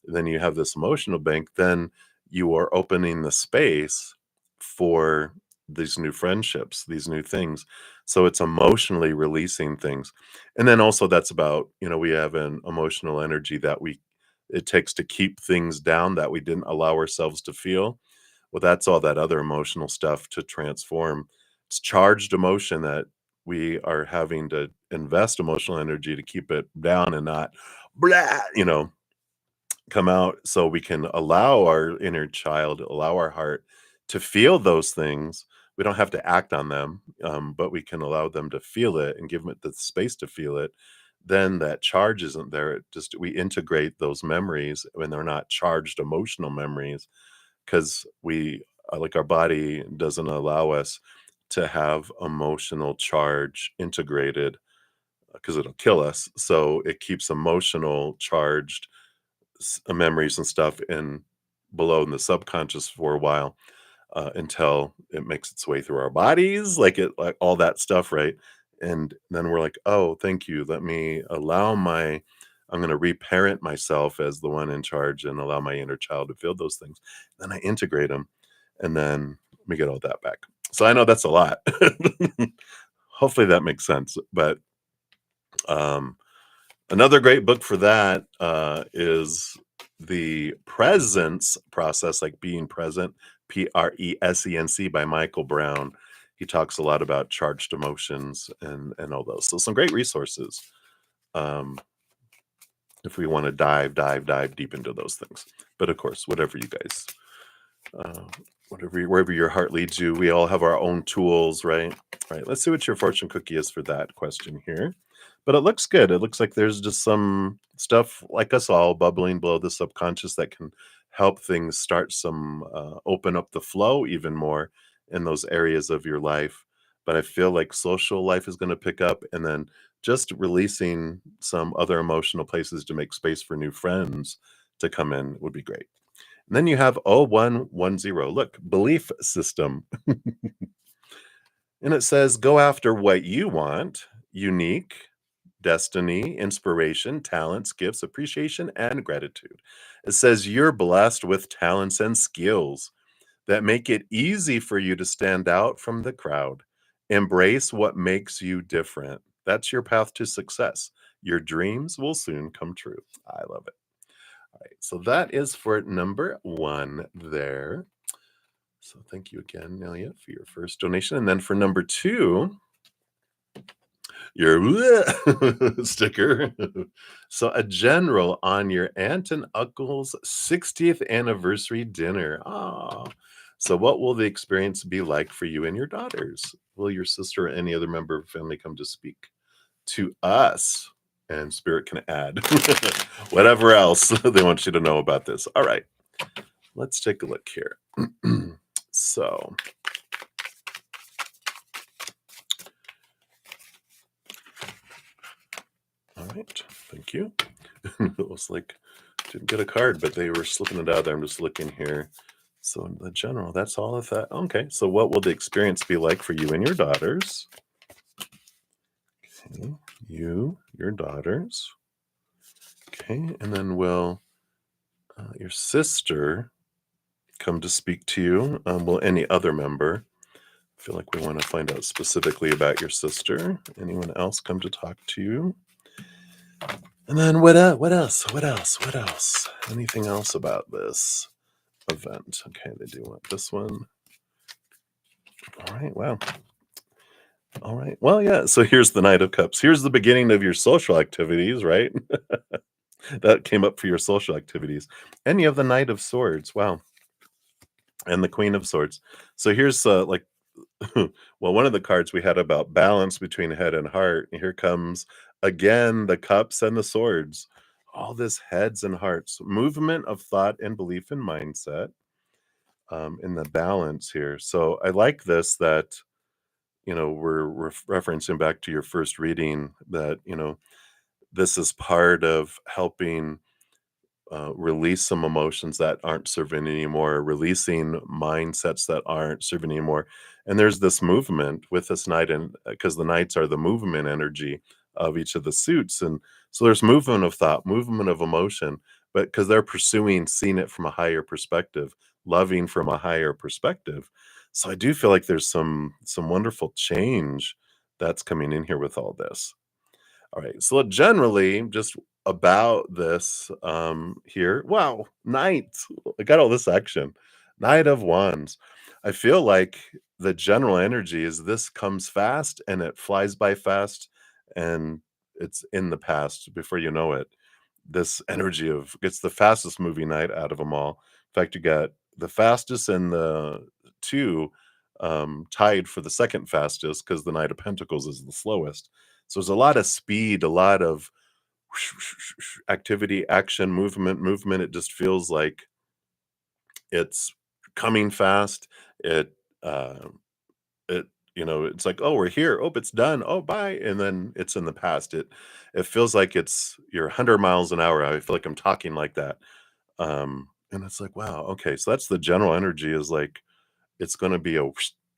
Then you have this emotional bank, then you are opening the space for these new friendships, these new things. So it's emotionally releasing things. And then also that's about, we have an emotional energy that it takes to keep things down that we didn't allow ourselves to feel. Well, that's all that other emotional stuff to transform. It's charged emotion that we are having to invest emotional energy to keep it down and not blah, come out, so we can allow our inner child, allow our heart to feel those things. We don't have to act on them, but we can allow them to feel it and give them the space to feel it. Then that charge isn't there. We integrate those memories when they're not charged emotional memories, because like, our body doesn't allow us to have emotional charge integrated, because it'll kill us. So it keeps emotional charged memories and stuff in below in the subconscious for a while, until it makes its way through our bodies, like all that stuff, right? And then we're like, oh, thank you. I'm going to reparent myself as the one in charge and allow my inner child to feel those things. Then I integrate them, and then we get all that back. So I know that's a lot. Hopefully that makes sense. But um, another great book for that is The Presence Process, like being present, Presenc, by Michael Brown. He talks a lot about charged emotions and all those. So some great resources, um, if we want to dive deep into those things. But of course, whatever you guys, uh, wherever your heart leads you, we all have our own tools, right? Right. Let's see what your fortune cookie is for that question here. But it looks good. It looks like there's just some stuff, like us all, bubbling below the subconscious that can help things start open up the flow even more in those areas of your life. But I feel like social life is going to pick up, and then just releasing some other emotional places to make space for new friends to come in would be great. And then you have 0110. Look, belief system. And it says, go after what you want: unique, destiny, inspiration, talents, gifts, appreciation, and gratitude. It says you're blessed with talents and skills that make it easy for you to stand out from the crowd. Embrace what makes you different. That's your path to success. Your dreams will soon come true. I love it. All right. So that is for number one there. So thank you again, Nelia, for your first donation. And then for number two, your sticker. So a general on your aunt and uncle's 60th anniversary dinner. Ah. So what will the experience be like for you and your daughters? Will your sister or any other member of family come to speak to us? And Spirit can add whatever else they want you to know about this. All right. Let's take a look here. So, all right. Thank you. It was like, didn't get a card, but they were slipping it out there. I'm just looking here. So in the general, that's all of that. Okay. So what will the experience be like for you and your daughters? Okay. Your daughters. Okay. And then will your sister come to speak to you? Will any other member? I feel like we want to find out specifically about your sister. Anyone else come to talk to you? And then what else? Anything else about this? event. Okay, they do want this one. All right, wow. All right. Well, yeah. So here's the Knight of Cups. Here's the beginning of your social activities, right? That came up for your social activities. And you have the Knight of Swords. Wow. And the Queen of Swords. So here's like, well, one of the cards we had about balance between head and heart. And here comes again the cups and the swords. All this heads and hearts, movement of thought and belief and mindset in the balance here. So I like this that, we're referencing back to your first reading that, this is part of helping release some emotions that aren't serving anymore, releasing mindsets that aren't serving anymore. And there's this movement with this knight, and because the knights are the movement energy of each of the suits. And so there's movement of thought, movement of emotion, but because they're pursuing seeing it from a higher perspective, loving from a higher perspective. So I do feel like there's some wonderful change that's coming in here with all this. All right. So generally, just about this here. Wow, Knight. I got all this action. Knight of Wands. I feel like the general energy is this comes fast and it flies by fast and it's in the past before you know it. This energy of it's the fastest moving night out of them all. In fact, you got the fastest and the two tied for the second fastest because the Knight of Pentacles is the slowest. So there's a lot of speed, a lot of activity, action, movement. It just feels like it's coming fast. It, uh, it, it's like, oh, we're here. Oh, it's done. Oh, bye. And then it's in the past. It feels like it's you're 100 miles an hour. I feel like I'm talking like that. And it's like, wow, okay. So that's the general energy is like it's going to be a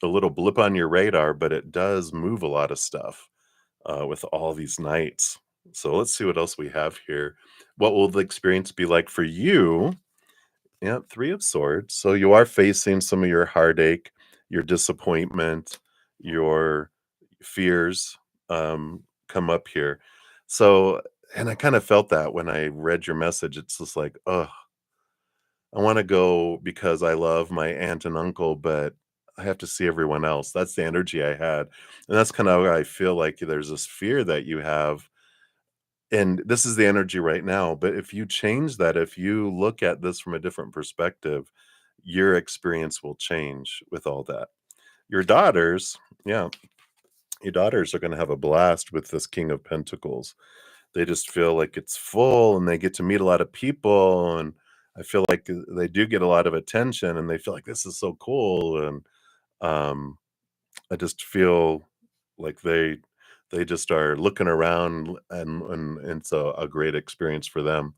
little blip on your radar, but it does move a lot of stuff with all these nights. So let's see what else we have here. What will the experience be like for you? Yeah, Three of Swords. So you are facing some of your heartache, your disappointment, your fears come up here. So, and I kind of felt that when I read your message. It's just like, oh, I want to go because I love my aunt and uncle, but I have to see everyone else. That's the energy I had. And that's kind of where I feel like there's this fear that you have. And this is the energy right now. But if you change that, if you look at this from a different perspective, your experience will change with all that. Your daughters, yeah, your daughters are going to have a blast with this King of Pentacles. They just feel like it's full and they get to meet a lot of people. And I feel like they do get a lot of attention and they feel like this is so cool. And um, I just feel like they just are looking around and it's a great experience for them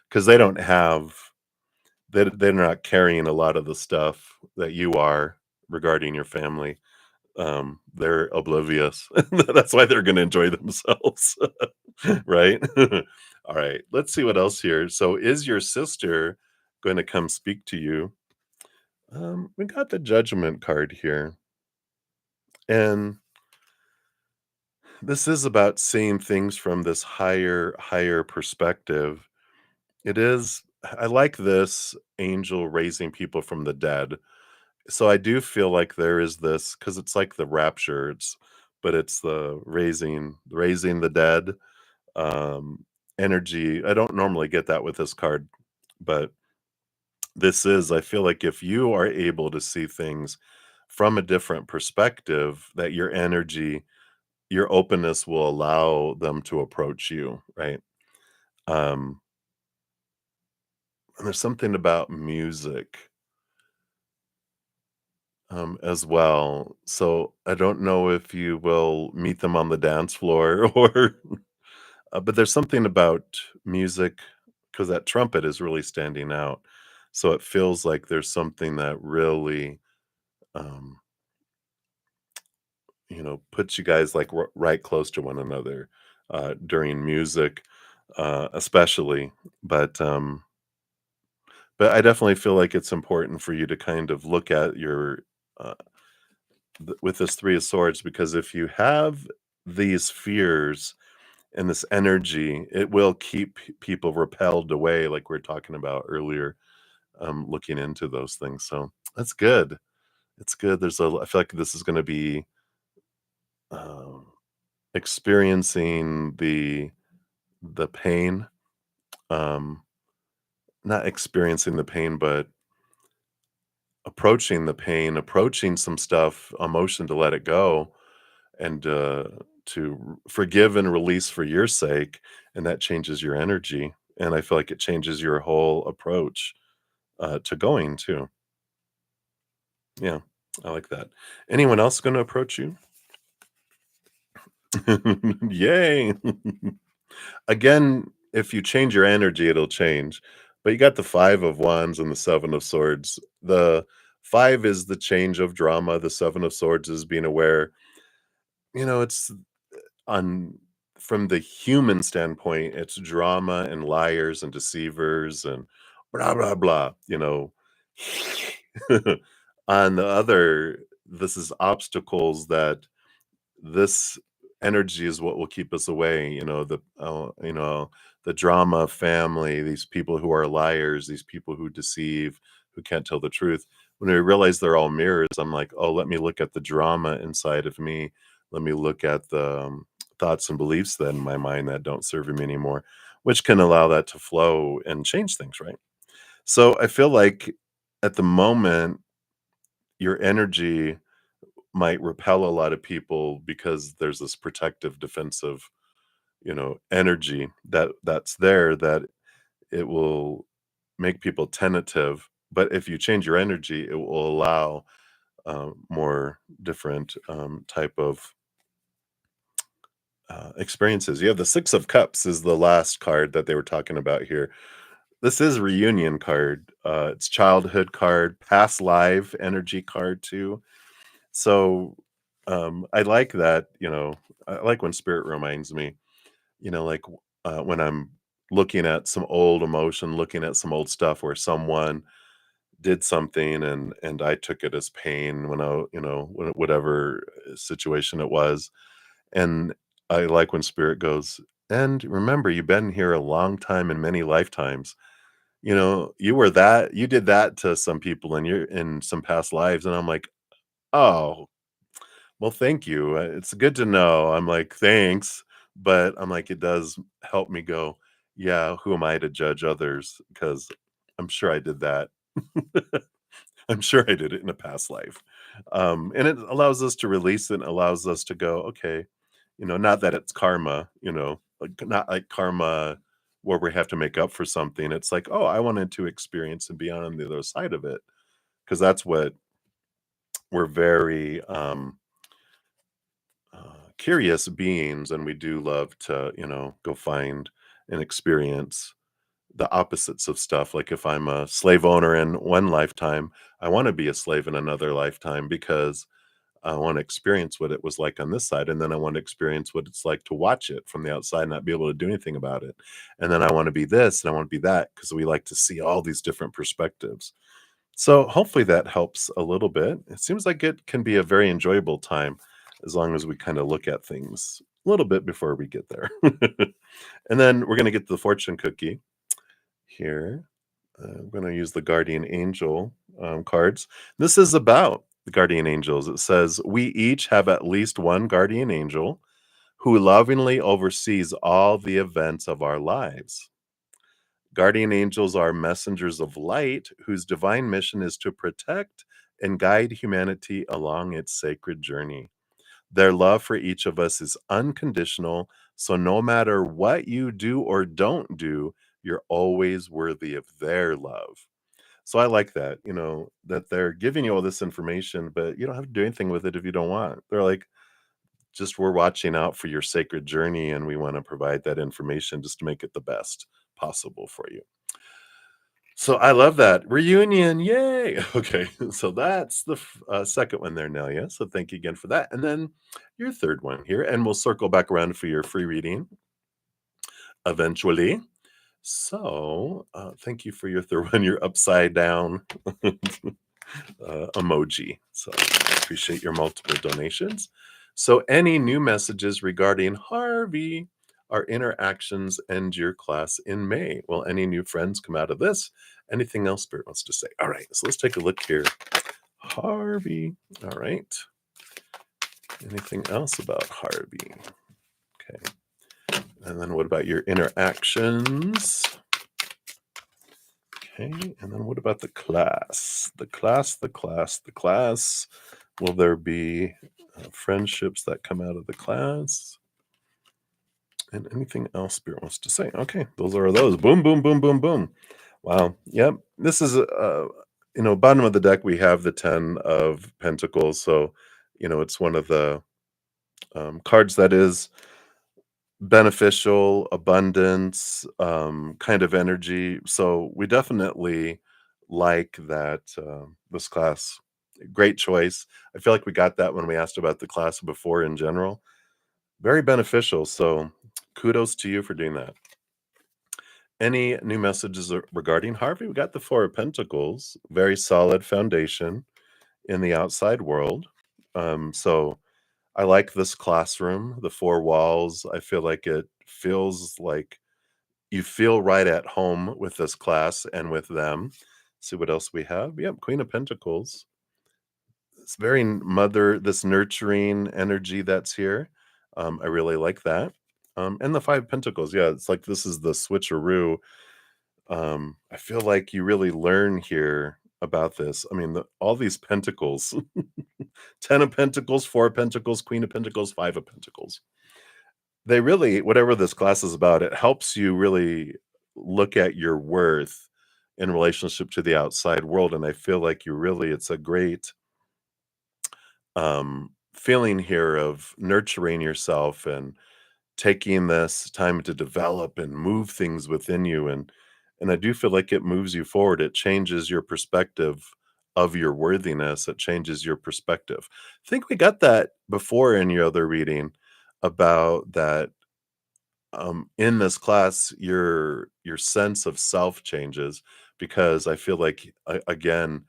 because they don't have they're not carrying a lot of the stuff that you are regarding your family. They're oblivious. That's why they're gonna enjoy themselves, right? All right, let's see what else here. So is your sister going to come speak to you? We got the Judgment card here, and this is about seeing things from this higher perspective. It is I like this angel raising people from the dead. So I do feel like there is this because it's like the rapture, but it's the raising the dead energy. I don't normally get that with this card, but this is I feel like if you are able to see things from a different perspective, that your energy, your openness will allow them to approach you, right? Um, and there's something about music as well. So I don't know if you will meet them on the dance floor or, but there's something about music because that trumpet is really standing out. So it feels like there's something that really, um, puts you guys like right close to one another during music, especially. But but I definitely feel like it's important for you to kind of look at your uh, with this Three of Swords, because if you have these fears and this energy, it will keep people repelled away, like we are talking about earlier. looking into those things. So that's good. It's good. I feel like this is going to be um, experiencing the pain, um, not experiencing the pain, but approaching the pain, approaching some stuff, emotion to let it go, and forgive and release for your sake, and that changes your energy. And I feel like it changes your whole approach to going too. Yeah, I like that. Anyone else going to approach you? Yay! Again, if you change your energy, it'll change. But you got the 5 of Wands and the 7 of Swords. The 5 is the change of drama. The 7 of Swords is being aware. It's on from the human standpoint, it's drama and liars and deceivers and blah blah blah. On the other, this is obstacles that this energy is what will keep us away, the drama of family, these people who are liars, these people who deceive, who can't tell the truth. When I realize they're all mirrors, I'm like, oh, let me look at the drama inside of me. Let me look at the thoughts and beliefs that in my mind that don't serve me anymore, which can allow that to flow and change things, right? So I feel like at the moment, your energy might repel a lot of people because there's this protective, defensive, energy that's there, that it will make people tentative. But if you change your energy, it will allow more different type of experiences. You have the 6 of Cups is the last card that they were talking about here. This is reunion card. It's childhood card, past life energy card too. So I like that. I like when spirit reminds me. Like when I'm looking at some old emotion, looking at some old stuff where someone did something and I took it as pain when whatever situation it was. And I like when spirit goes, and remember, you've been here a long time in many lifetimes. You did that to some people in some past lives. And I'm like, oh, well, thank you. It's good to know. I'm like, thanks. But I'm like, it does help me go, yeah, who am I to judge others? Because I'm sure I did that. I'm sure I did it in a past life. And it allows us to release it and allows us to go, okay, not that it's karma, like not like karma where we have to make up for something. It's like, oh, I wanted to experience and be on the other side of it. Because that's what we're very curious beings, and we do love to, go find and experience the opposites of stuff. Like if I'm a slave owner in one lifetime, I want to be a slave in another lifetime because I want to experience what it was like on this side. And then I want to experience what it's like to watch it from the outside and not be able to do anything about it. And then I want to be this and I want to be that because we like to see all these different perspectives. So hopefully that helps a little bit. It seems like it can be a very enjoyable time as long as we kind of look at things a little bit before we get there. And then we're going to get the fortune cookie here. I'm going to use the guardian angel cards. This is about the guardian angels. It says, we each have at least one guardian angel who lovingly oversees all the events of our lives. Guardian angels are messengers of light whose divine mission is to protect and guide humanity along its sacred journey. Their love for each of us is unconditional, so no matter what you do or don't do, you're always worthy of their love. So I like that, that they're giving you all this information, but you don't have to do anything with it if you don't want. They're like, just we're watching out for your sacred journey and we want to provide that information just to make it the best possible for you. So I love that. Reunion, yay! Okay, so that's the second one there, Nelia. So thank you again for that. And then your third one here, and we'll circle back around for your free reading eventually. So thank you for your third one, your upside down emoji. So I appreciate your multiple donations. So any new messages regarding Harvey our interactions end your class in May. Will any new friends come out of this? Anything else Spirit wants to say? All right, so let's take a look here. Harvey. All right. Anything else about Harvey? Okay. And then what about your interactions? Okay. And then what about the class? The class, the class, the class. Will there be friendships that come out of the class? And anything else Spirit wants to say? Okay, those are those. Boom, boom, boom, boom, boom. Wow. Yep. This is bottom of the deck we have the 10 of Pentacles. So, it's one of the cards that is beneficial, abundance, kind of energy. So we definitely like that this class. Great choice. I feel like we got that when we asked about the class before in general. Very beneficial. So kudos to you for doing that. Any new messages regarding Harvey? We got the Four of Pentacles, very solid foundation in the outside world. So I like this classroom, the four walls. I feel like it feels like you feel right at home with this class and with them. See what else we have. Yep, Queen of Pentacles. It's very this nurturing energy that's here. I really like that. And the Five Pentacles. Yeah, it's like this is the switcheroo. I feel like you really learn here about this. I mean, all these pentacles 10 of Pentacles, Four of Pentacles, Queen of Pentacles, Five of Pentacles. They really, whatever this class is about, it helps you really look at your worth in relationship to the outside world. And I feel like it's a great feeling here of nurturing yourself and taking this time to develop and move things within you. And I do feel like it moves you forward. It changes your perspective of your worthiness. It changes your perspective. I think we got that before in your other reading about that. In this class, your sense of self changes because I feel like again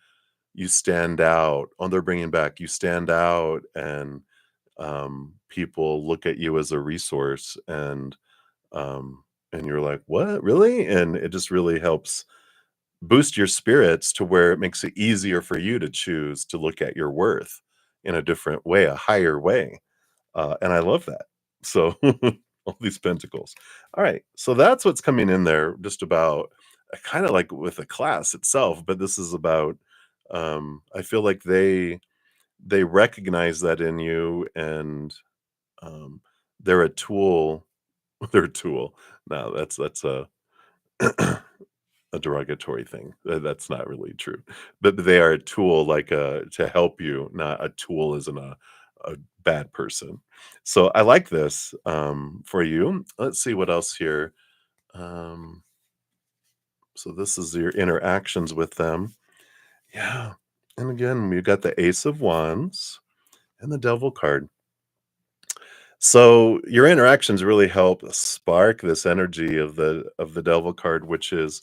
you stand out. Oh, they're bringing back you stand out, and people look at you as a resource, and you're like, what, really? And it just really helps boost your spirits to where it makes it easier for you to choose to look at your worth in a different way, a higher way. And I love that. So all these pentacles. All right. So that's what's coming in there, just about kind of like with the class itself, but this is about I feel like they recognize that in you, and um they're a tool. They're a tool. No, that's a derogatory thing. That's not really true. But they are a tool, like, to help you, not a tool as in a bad person. So I like this, for you. Let's see what else here. Um, so this is your interactions with them. Yeah. And again, we got the Ace of Wands and the Devil card. So your interactions really help spark this energy of the Devil card, which is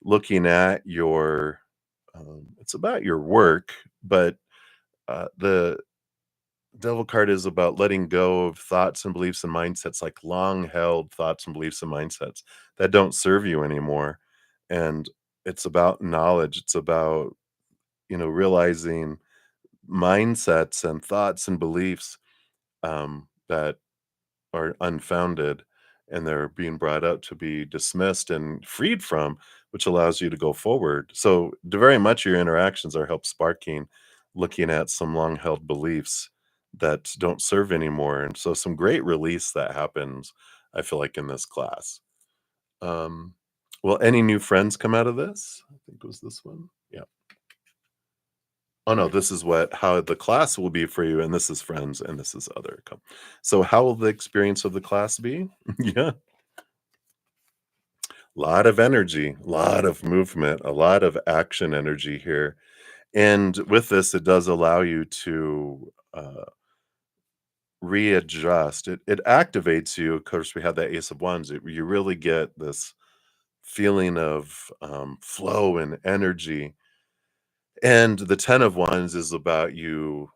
looking at your it's about your work, but the devil card is about letting go of thoughts and beliefs and mindsets, like long held thoughts and beliefs and mindsets that don't serve you anymore. And it's about knowledge. It's about, realizing mindsets and thoughts and beliefs that are unfounded, and they're being brought up to be dismissed and freed from, which allows you to go forward. So very much your interactions are help sparking looking at some long held beliefs that don't serve anymore. And so some great release that happens, I feel like, in this class. um will any new friends come out of this? I think it was this one. Yeah. Oh no, this is how the class will be for you, and this is friends, and this is other. So how will the experience of the class be? Yeah. Lot of energy, lot of movement, a lot of action energy here. And with this, it does allow you to readjust. It activates you. Of course, we have that Ace of Wands. You really get this feeling of flow and energy. And the Ten of Wands is about you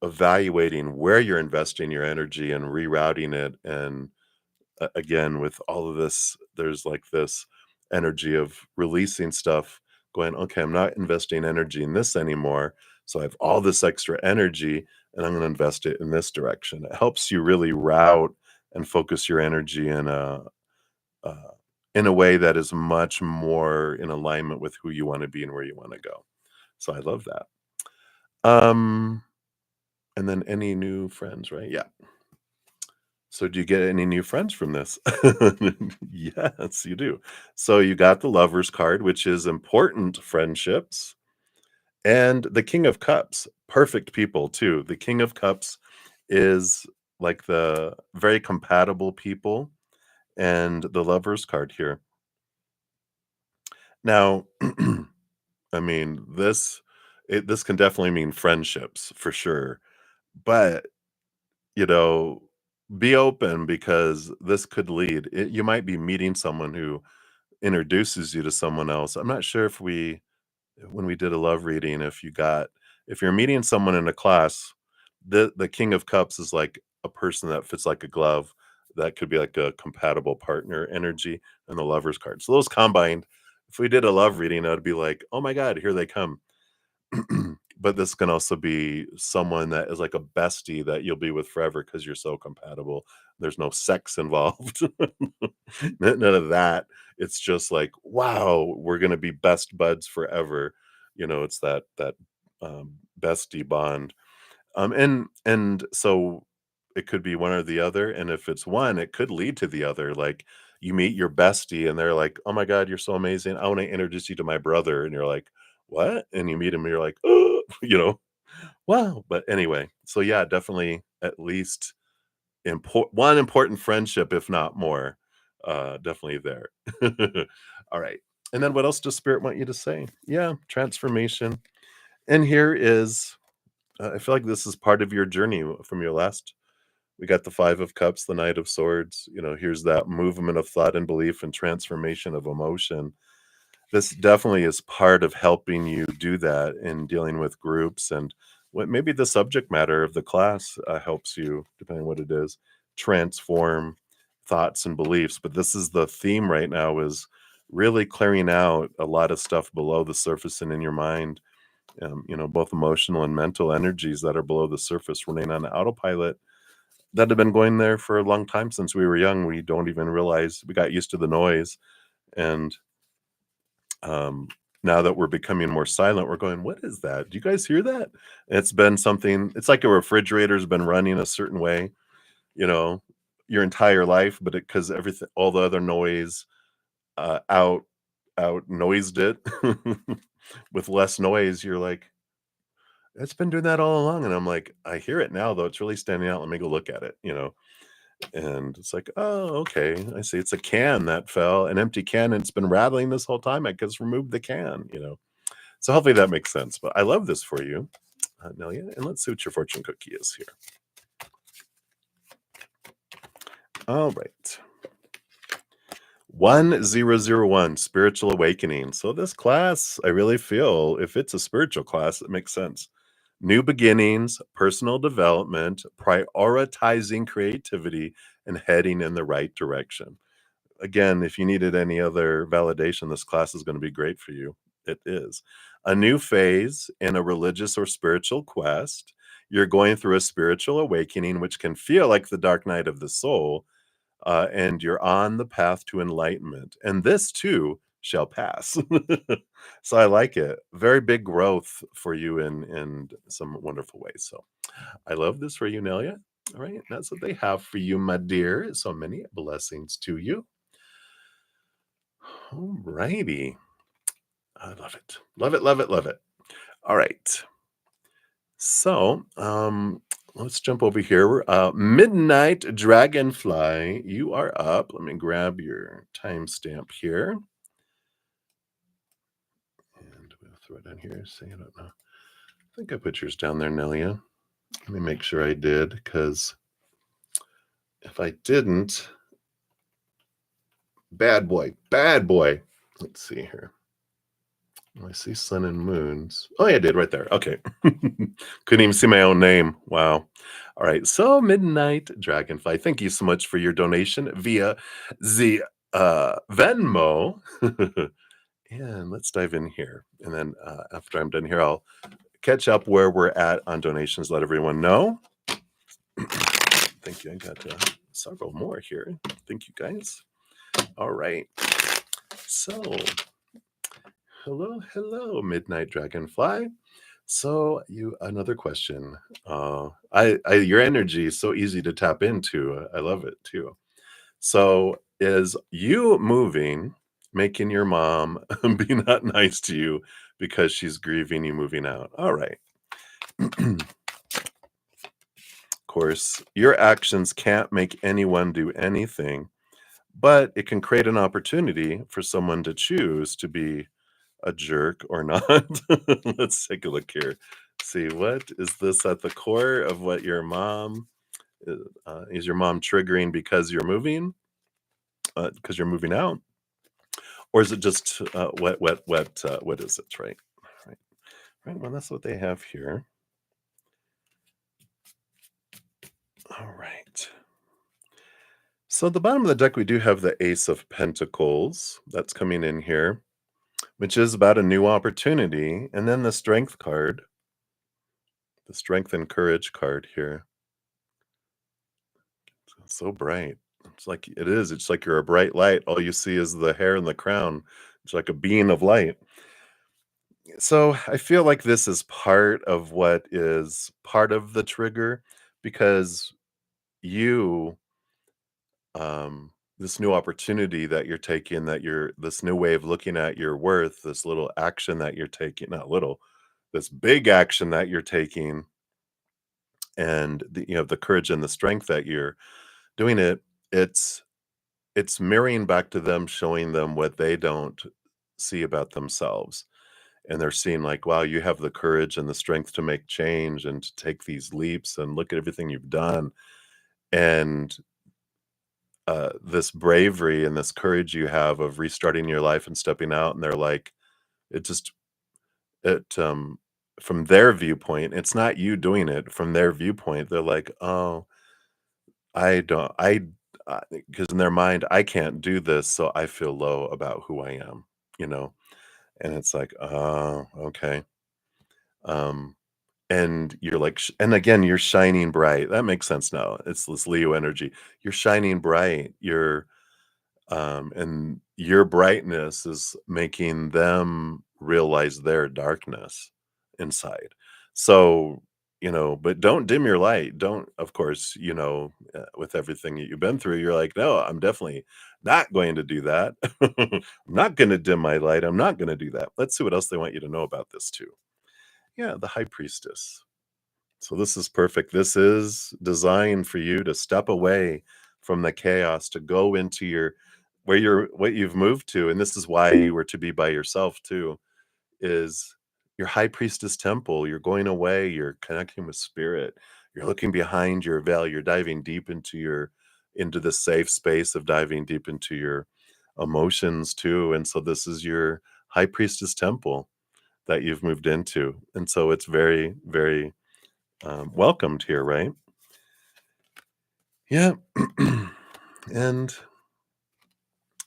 evaluating where you're investing your energy and rerouting it, and again, with all of this, there's like this energy of releasing stuff, going, okay, I'm not investing energy in this anymore. So I have all this extra energy and I'm going to invest it in this direction. It helps you really route and focus your energy uh, in a way that is much more in alignment with who you want to be and where you want to go. So I love that. Um, and then any new friends, right? Yeah. So do you get any new friends from this? Yes, you do. So you got the Lover's card, which is important friendships, and the King of Cups, perfect people too. The King of Cups is like the very compatible people, and the Lover's card here. Now, I mean, this can definitely mean friendships for sure, but you know, be open because this could lead. You might be meeting someone who introduces you to someone else. I'm not sure if when we did a love reading, if you're meeting someone in a class, the King of Cups is like a person that fits like a glove. That could be like a compatible partner energy, and the Lover's card. So those combined, if we did a love reading, I'd be like, oh my God, here they come. But this can also be someone that is like a bestie that you'll be with forever because you're so compatible. There's no sex involved. None of that. It's just like, wow, we're gonna be best buds forever. It's that bestie bond. And so it could be one or the other, and if it's one, it could lead to the other. Like you meet your bestie and they're like, "Oh my God, you're so amazing. I want to introduce you to my brother." And you're like, "What?" And you meet him and you're like, "Oh, wow." But anyway, so yeah, definitely at least one important friendship, if not more. Definitely there. All right. And then what else does spirit want you to say? Yeah, transformation. And here is I feel like this is part of your journey from your last. We got the Five of Cups, the Knight of Swords. Here's that movement of thought and belief and transformation of emotion. This definitely is part of helping you do that in dealing with groups and what maybe the subject matter of the class helps you, depending on what it is, transform thoughts and beliefs. But this is the theme right now is really clearing out a lot of stuff below the surface and in your mind, both emotional and mental energies that are below the surface running on autopilot that have been going there for a long time since we were young. We don't even realize we got used to the noise. And um, now that we're becoming more silent, we're going, what is that? Do you guys hear that? It's been something, it's like a refrigerator's been running a certain way, you know, your entire life, but because everything, all the other noise out noised it with less noise, you're like, it's been doing that all along. And I'm like, I hear it now, though. It's really standing out. Let me go look at it. And it's like, oh, okay. I see. It's a can that fell, an empty can, and it's been rattling this whole time. I just removed the can. So hopefully that makes sense. But I love this for you, Nelia. And let's see what your fortune cookie is here. All right. 1001 spiritual awakening. So this class, I really feel if it's a spiritual class, it makes sense. New beginnings, personal development, prioritizing creativity, and heading in the right direction. Again, if you needed any other validation, this class is going to be great for you. It is. A new phase in a religious or spiritual quest. You're going through a spiritual awakening, which can feel like the dark night of the soul, and you're on the path to enlightenment. And this too shall pass. So I like it. Very big growth for you in some wonderful ways. So I love this for you, Nelia. All right, that's what they have for you, my dear. So many blessings to you. All righty. I love it. Love it, love it, love it. All right. So, let's jump over here. Midnight Dragonfly, you are up. Let me grab your timestamp here. And we'll throw it in here. Say I don't know. I think I put yours down there, Nelia. Let me make sure I did, because if I didn't, bad boy, bad boy. Let's see here. I see sun and moons. Oh, yeah, I did right there. Okay. Couldn't even see my own name. Wow. All right. So, Midnight Dragonfly, thank you so much for your donation via the Venmo. And let's dive in here. And then after I'm done here, I'll catch up where we're at on donations, let everyone know. Thank you. I got several more here. Thank you, guys. All right. So, hello, Midnight Dragonfly. So, you another question. I your energy is so easy to tap into. I love it too. So, is you moving making your mom be not nice to you because she's grieving you moving out? All right. Of course, your actions can't make anyone do anything, but it can create an opportunity for someone to choose to be a jerk or not. Let's take a look here. See, what is this at the core of what your mom is your mom triggering because you're moving? Because you're moving out? Or is it just what is it, right? Right. Right. Well, that's what they have here. All right. So at the bottom of the deck, we do have the Ace of Pentacles that's coming in here, which is about a new opportunity. And then the Strength card, the Strength and Courage card here. So bright. It's like it is. It's like you're a bright light. All you see is the hair and the crown. It's like a beam of light. So I feel like this is part of what is part of the trigger because you this new opportunity that you're taking, that you're this new way of looking at your worth, this little action that you're taking, not little, this big action that you're taking, and the courage and the strength that you're doing it, it's it's mirroring back to them, showing them what they don't see about themselves. And they're seeing like, wow, you have the courage and the strength to make change and to take these leaps and look at everything you've done. And this bravery and this courage you have of restarting your life and stepping out. And they're like, it just, it, from their viewpoint, it's not you doing it. From their viewpoint, they're like, oh, I don't, because in their mind, I can't do this. So I feel low about who I am, you know? And it's like, oh, okay. Um, and you're like, and again, you're shining bright. That makes sense now. It's this Leo energy. You're shining bright. And your brightness is making them realize their darkness inside. So, but don't dim your light. Don't, of course, with everything that you've been through, you're like, no, I'm definitely not going to do that. I'm not going to dim my light. I'm not going to do that. Let's see what else they want you to know about this too. Yeah, the high priestess. So this is perfect. This is designed for you to step away from the chaos, to go into your where you're what you've moved to, and this is why you were to be by yourself too, is your high priestess temple. You're going away, you're connecting with spirit, you're looking behind your veil, you're diving deep into the safe space of diving deep into your emotions too. And so this is your high priestess temple that you've moved into. And so it's very, very welcomed here, right? Yeah. And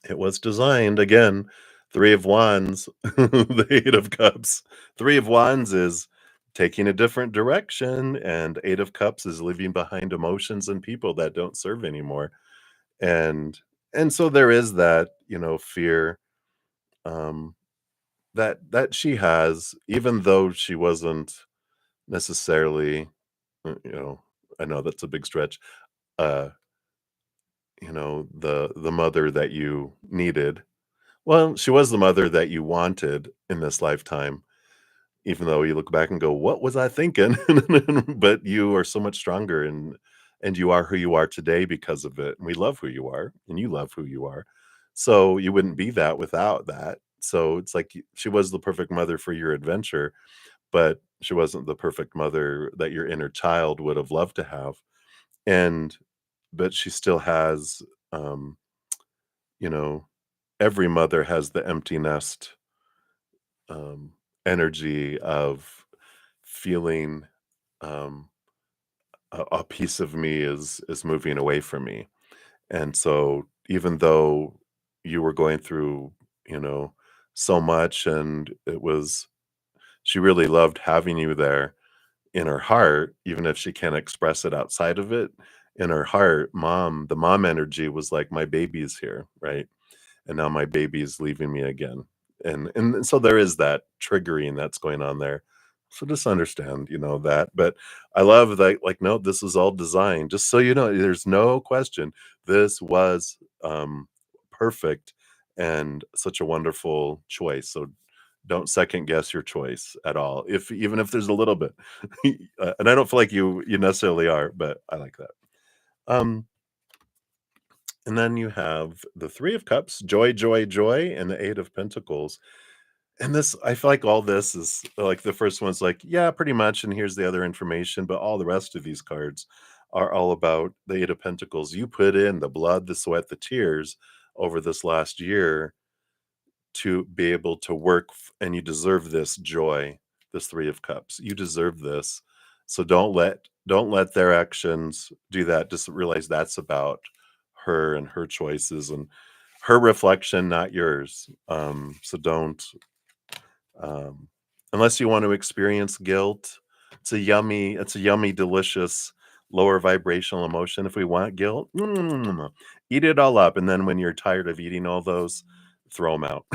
it was designed again, Three of Wands, the Eight of Cups. Three of Wands is taking a different direction, and Eight of Cups is leaving behind emotions and people that don't serve anymore. And and so there is that, fear um that she has, even though she wasn't necessarily, uh, you know, I know that's a big stretch, uh the mother that you needed. Well, she was the mother that you wanted in this lifetime, even though you look back and go, "What was I thinking?" But you are so much stronger, and you are who you are today because of it, and we love who you are, and you love who you are. So, you wouldn't be that without that. So, it's like she was the perfect mother for your adventure, but she wasn't the perfect mother that your inner child would have loved to have, and but she still has, you know every mother has the empty nest um, energy of feeling um, a piece of me is moving away from me. And so even though you were going through, you know, so much, and she really loved having you there in her heart, even if she can't express it outside of it, in her heart, the mom energy was like, my baby's here, right? And now my baby is leaving me again. And so there is that triggering that's going on there. So just understand, that. But I love that, like, no, this is all designed. Just so you know, there's no question. This was perfect and such a wonderful choice. So don't second guess your choice at all. If even if there's a little bit. And I don't feel like you necessarily are, but I like that. Um and then you have the 3 of Cups, joy, joy, joy, and the 8 of Pentacles. And this I feel like all this is like the first one's like, yeah, pretty much, and here's the other information, but all the rest of these cards are all about the 8 of Pentacles. You put in the blood, the sweat, the tears over this last year to be able to work and you deserve this joy, this 3 of Cups. You deserve this. So don't let their actions do that. Just realize that's about her and her choices and her reflection, not yours. So don't um unless you want to experience guilt. It's a yummy, delicious lower vibrational emotion. If we want guilt, eat it all up, and then when you're tired of eating all those, throw them out.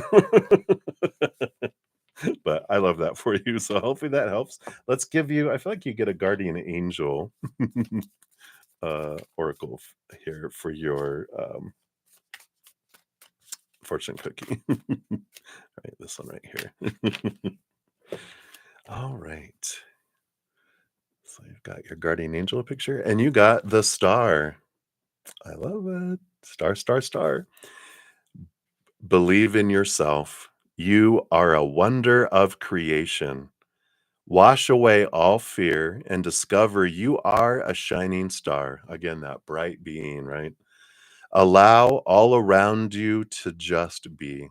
But I love that for you, so hopefully that helps. Let's give you I feel like you get a guardian angel, oracle here for your, fortune cookie. Right, this one right here. Alright. So you've got your guardian angel picture, and you got the star. I love it. Star, star, star. Believe in yourself. You are a wonder of creation. Wash away all fear and discover you are a shining star. Again, that bright being, right? Allow all around you to just be.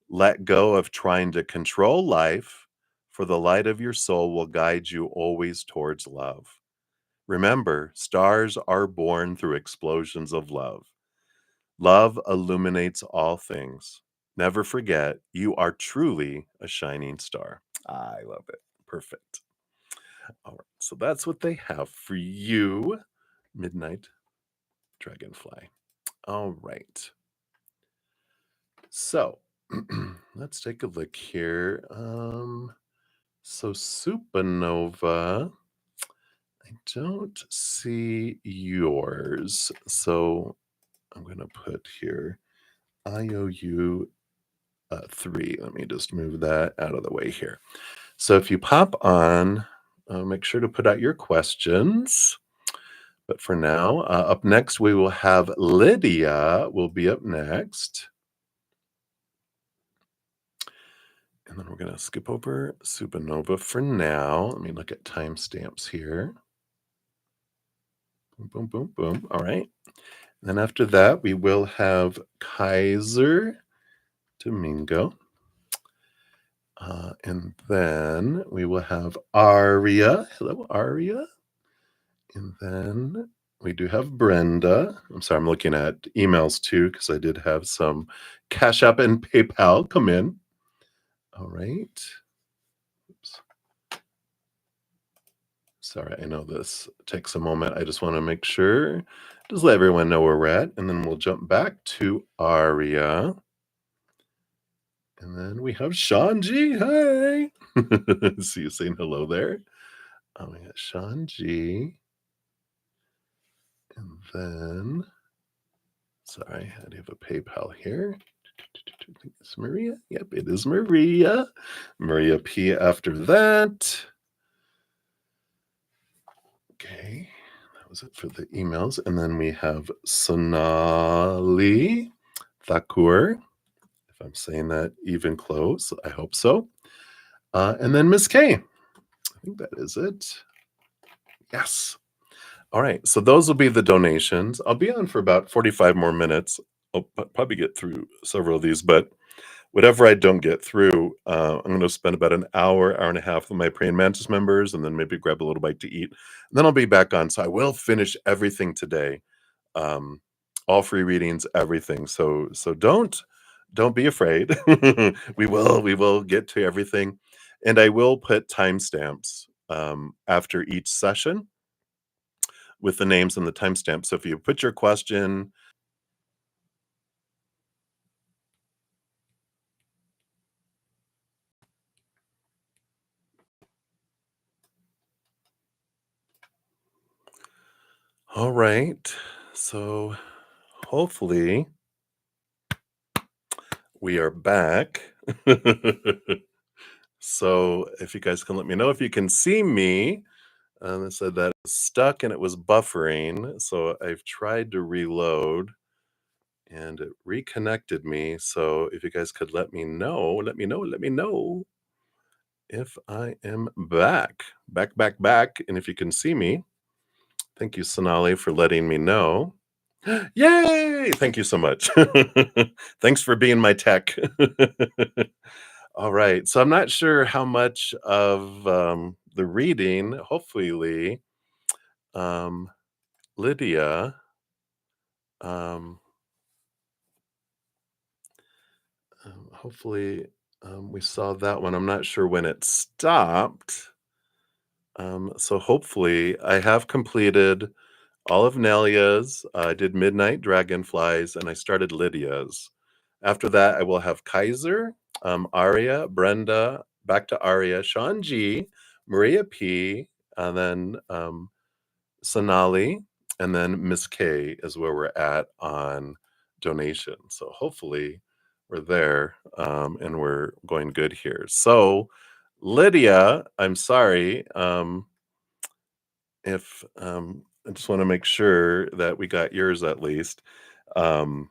Let go of trying to control life, for the light of your soul will guide you always towards love. Remember, stars are born through explosions of love. Love illuminates all things. Never forget, you are truly a shining star. I love it. Perfect. All right, so that's what they have for you, Midnight Dragonfly. All right. So let's take a look here. So Supernova, I don't see yours. So I'm going to put here IOU 3. Let me just move that out of the way here. So if you pop on, make sure to put out your questions. But for now, up next, we will have Lydia will be up next. And then we're going to skip over Supernova for now. Let me look at timestamps here. Boom, boom, boom, boom. All right. And then after that, we will have Kaiser Domingo. And then we will have Aria. Hello, Aria. And then we do have Brenda. I'm sorry, I'm looking at emails too, because I did have some Cash App and PayPal come in. All right. Oops. Sorry, I know this takes a moment. I just want to make sure, just let everyone know where we're at, and then we'll jump back to Aria. And then we have Shanji. Hi. See you saying hello there. We got Shanji. And then, sorry, I do have a PayPal here. I think it's Maria. Yep, it is Maria. Maria P after that. Okay, that was it for the emails. And then we have Sonali Thakur. If I'm saying that even close, I hope so. And then Miss K. I think that is it. Yes. All right. So those will be the donations. I'll be on for about 45 more minutes. I'll probably get through several of these, but whatever I don't get through, I'm gonna spend about an hour, hour and a half with my Praying Mantis members, and then maybe grab a little bite to eat, and then I'll be back on. So I will finish everything today. Um, all free readings, everything. So don't be afraid. We will get to everything, and I will put timestamps after each session with the names and the timestamps. So if you put your question, all right. So hopefully we are back. So if you guys can let me know if you can see me. It said that it was stuck and it was buffering. So I've tried to reload and it reconnected me. So if you guys could let me know if I am back. Back. And if you can see me, thank you, Sonali, for letting me know. Yay! Thank you so much. Thanks for being my tech. All right. So I'm not sure how much of the reading, hopefully, um, Lydia, um, hopefully we saw that one. I'm not sure when it stopped. So hopefully I have completed all of Nelia's. I did Midnight Dragonflies and I started Lydia's. After that, I will have Kaiser, Aria, Brenda, back to Aria, Sean G, Maria P, and then Sonali, and then Miss K is where we're at on donation. So hopefully we're there and we're going good here. So Lydia, I'm sorry. If I just want to make sure that we got yours at least. Um,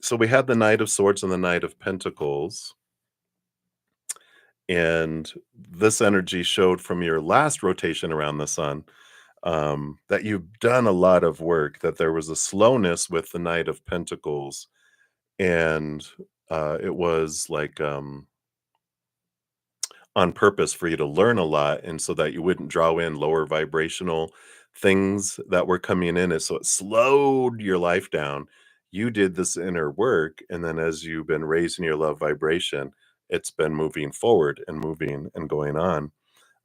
so we had the Knight of Swords and the Knight of Pentacles, and this energy showed from your last rotation around the sun that you've done a lot of work. That there was a slowness with the Knight of Pentacles, and it was like on purpose for you to learn a lot and so that you wouldn't draw in lower vibrational things that were coming in and so it slowed your life down. You did this inner work, and then as you've been raising your love vibration, it's been moving forward and moving and going on.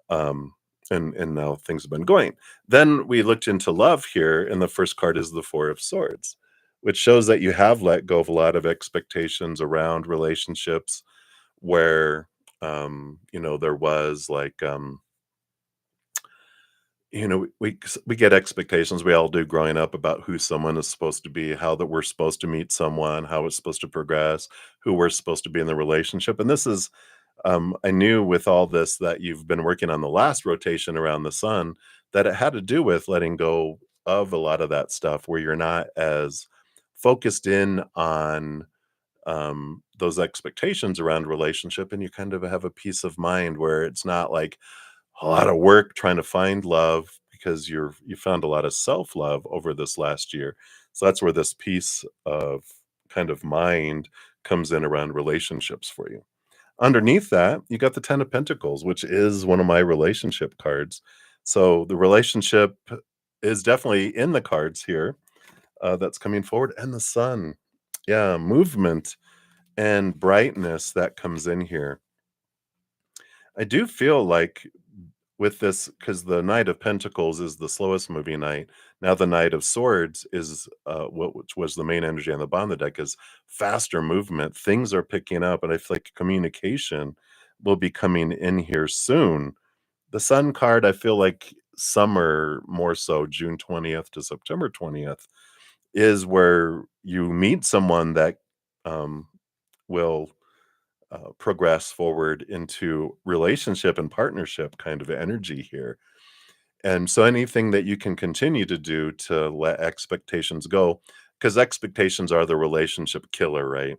um and now things have been going. Then we looked into love here, and the first card is the Four of Swords, which shows that you have let go of a lot of expectations around relationships where there was like we get expectations, we all do growing up, about who someone is supposed to be, how that we're supposed to meet someone, how it's supposed to progress, who we're supposed to be in the relationship. And this is I knew with all this that you've been working on the last rotation around the sun, that it had to do with letting go of a lot of that stuff where you're not as focused in on those expectations around relationship, and you kind of have a peace of mind where it's not like a lot of work trying to find love, because you found a lot of self-love over this last year. So that's where this peace of kind of mind comes in around relationships for you. Underneath that, you got the Ten of Pentacles, which is one of my relationship cards. So the relationship is definitely in the cards here. That's coming forward, and the sun. Yeah, movement and brightness that comes in here. I do feel like with this, because the Knight of Pentacles is the slowest moving knight. Now the Knight of Swords is which was the main energy on the bottom of the deck, is faster movement. Things are picking up, and I feel like communication will be coming in here soon. The Sun card, I feel like summer, more so June 20th to September 20th, is where you meet someone that will progress forward into relationship and partnership kind of energy here. And so anything that you can continue to do to let expectations go, because expectations are the relationship killer, right?